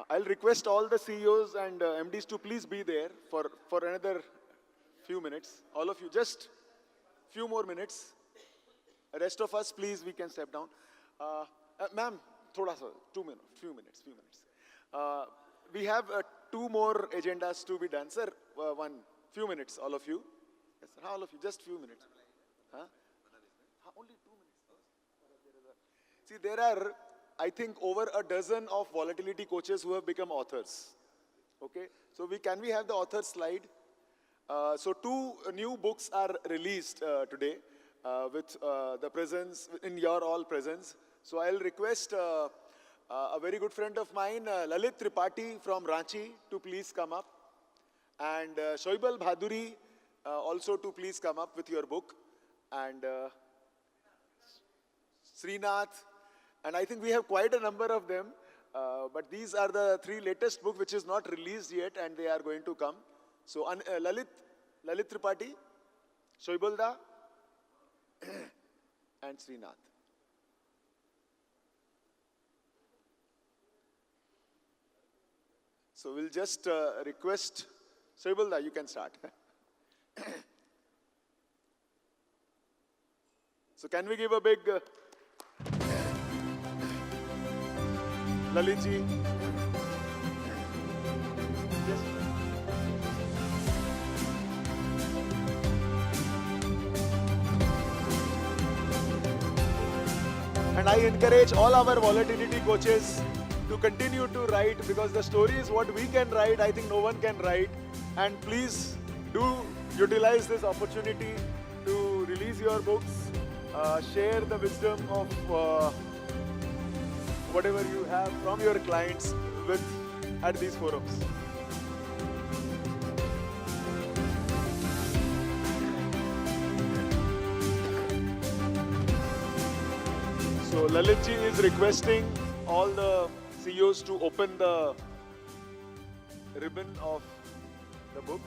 Speaker 9: I'll request all the CEOs and MDs to please be there for another few minutes. All of you, just few more minutes. Rest of us, please, we can step down. Ma'am, thoda sa, few minutes. We have two more agendas to be done. Sir, few minutes, all of you. Yes, sir, all of you, just few minutes. Huh? Only 2 minutes. See, there are, I think, over a dozen of volatility coaches who have become authors. Okay, so can we have the author slide? So 2 new books are released today with the presence, in your all presence. So I'll request a very good friend of mine, Lalit Tripathi from Ranchi, to please come up. And Shoibal Bhaduri also to please come up with your book. And Srinath. And I think we have quite a number of them. But these are the 3 latest books which is not released yet, and they are going to come. So Lalit Tripathi, Shoibalda, and Srinath. So we'll just request, Shoibalda, you can start. So can we give a big Lalit ji? Yes. And I encourage all our volatility coaches to continue to write, because the story is what we can write, I think no one can write. And please do utilize this opportunity to release your books, share the wisdom of whatever you have from your clients at these forums. So Lalit ji is requesting all the CEOs to open the ribbon of the book.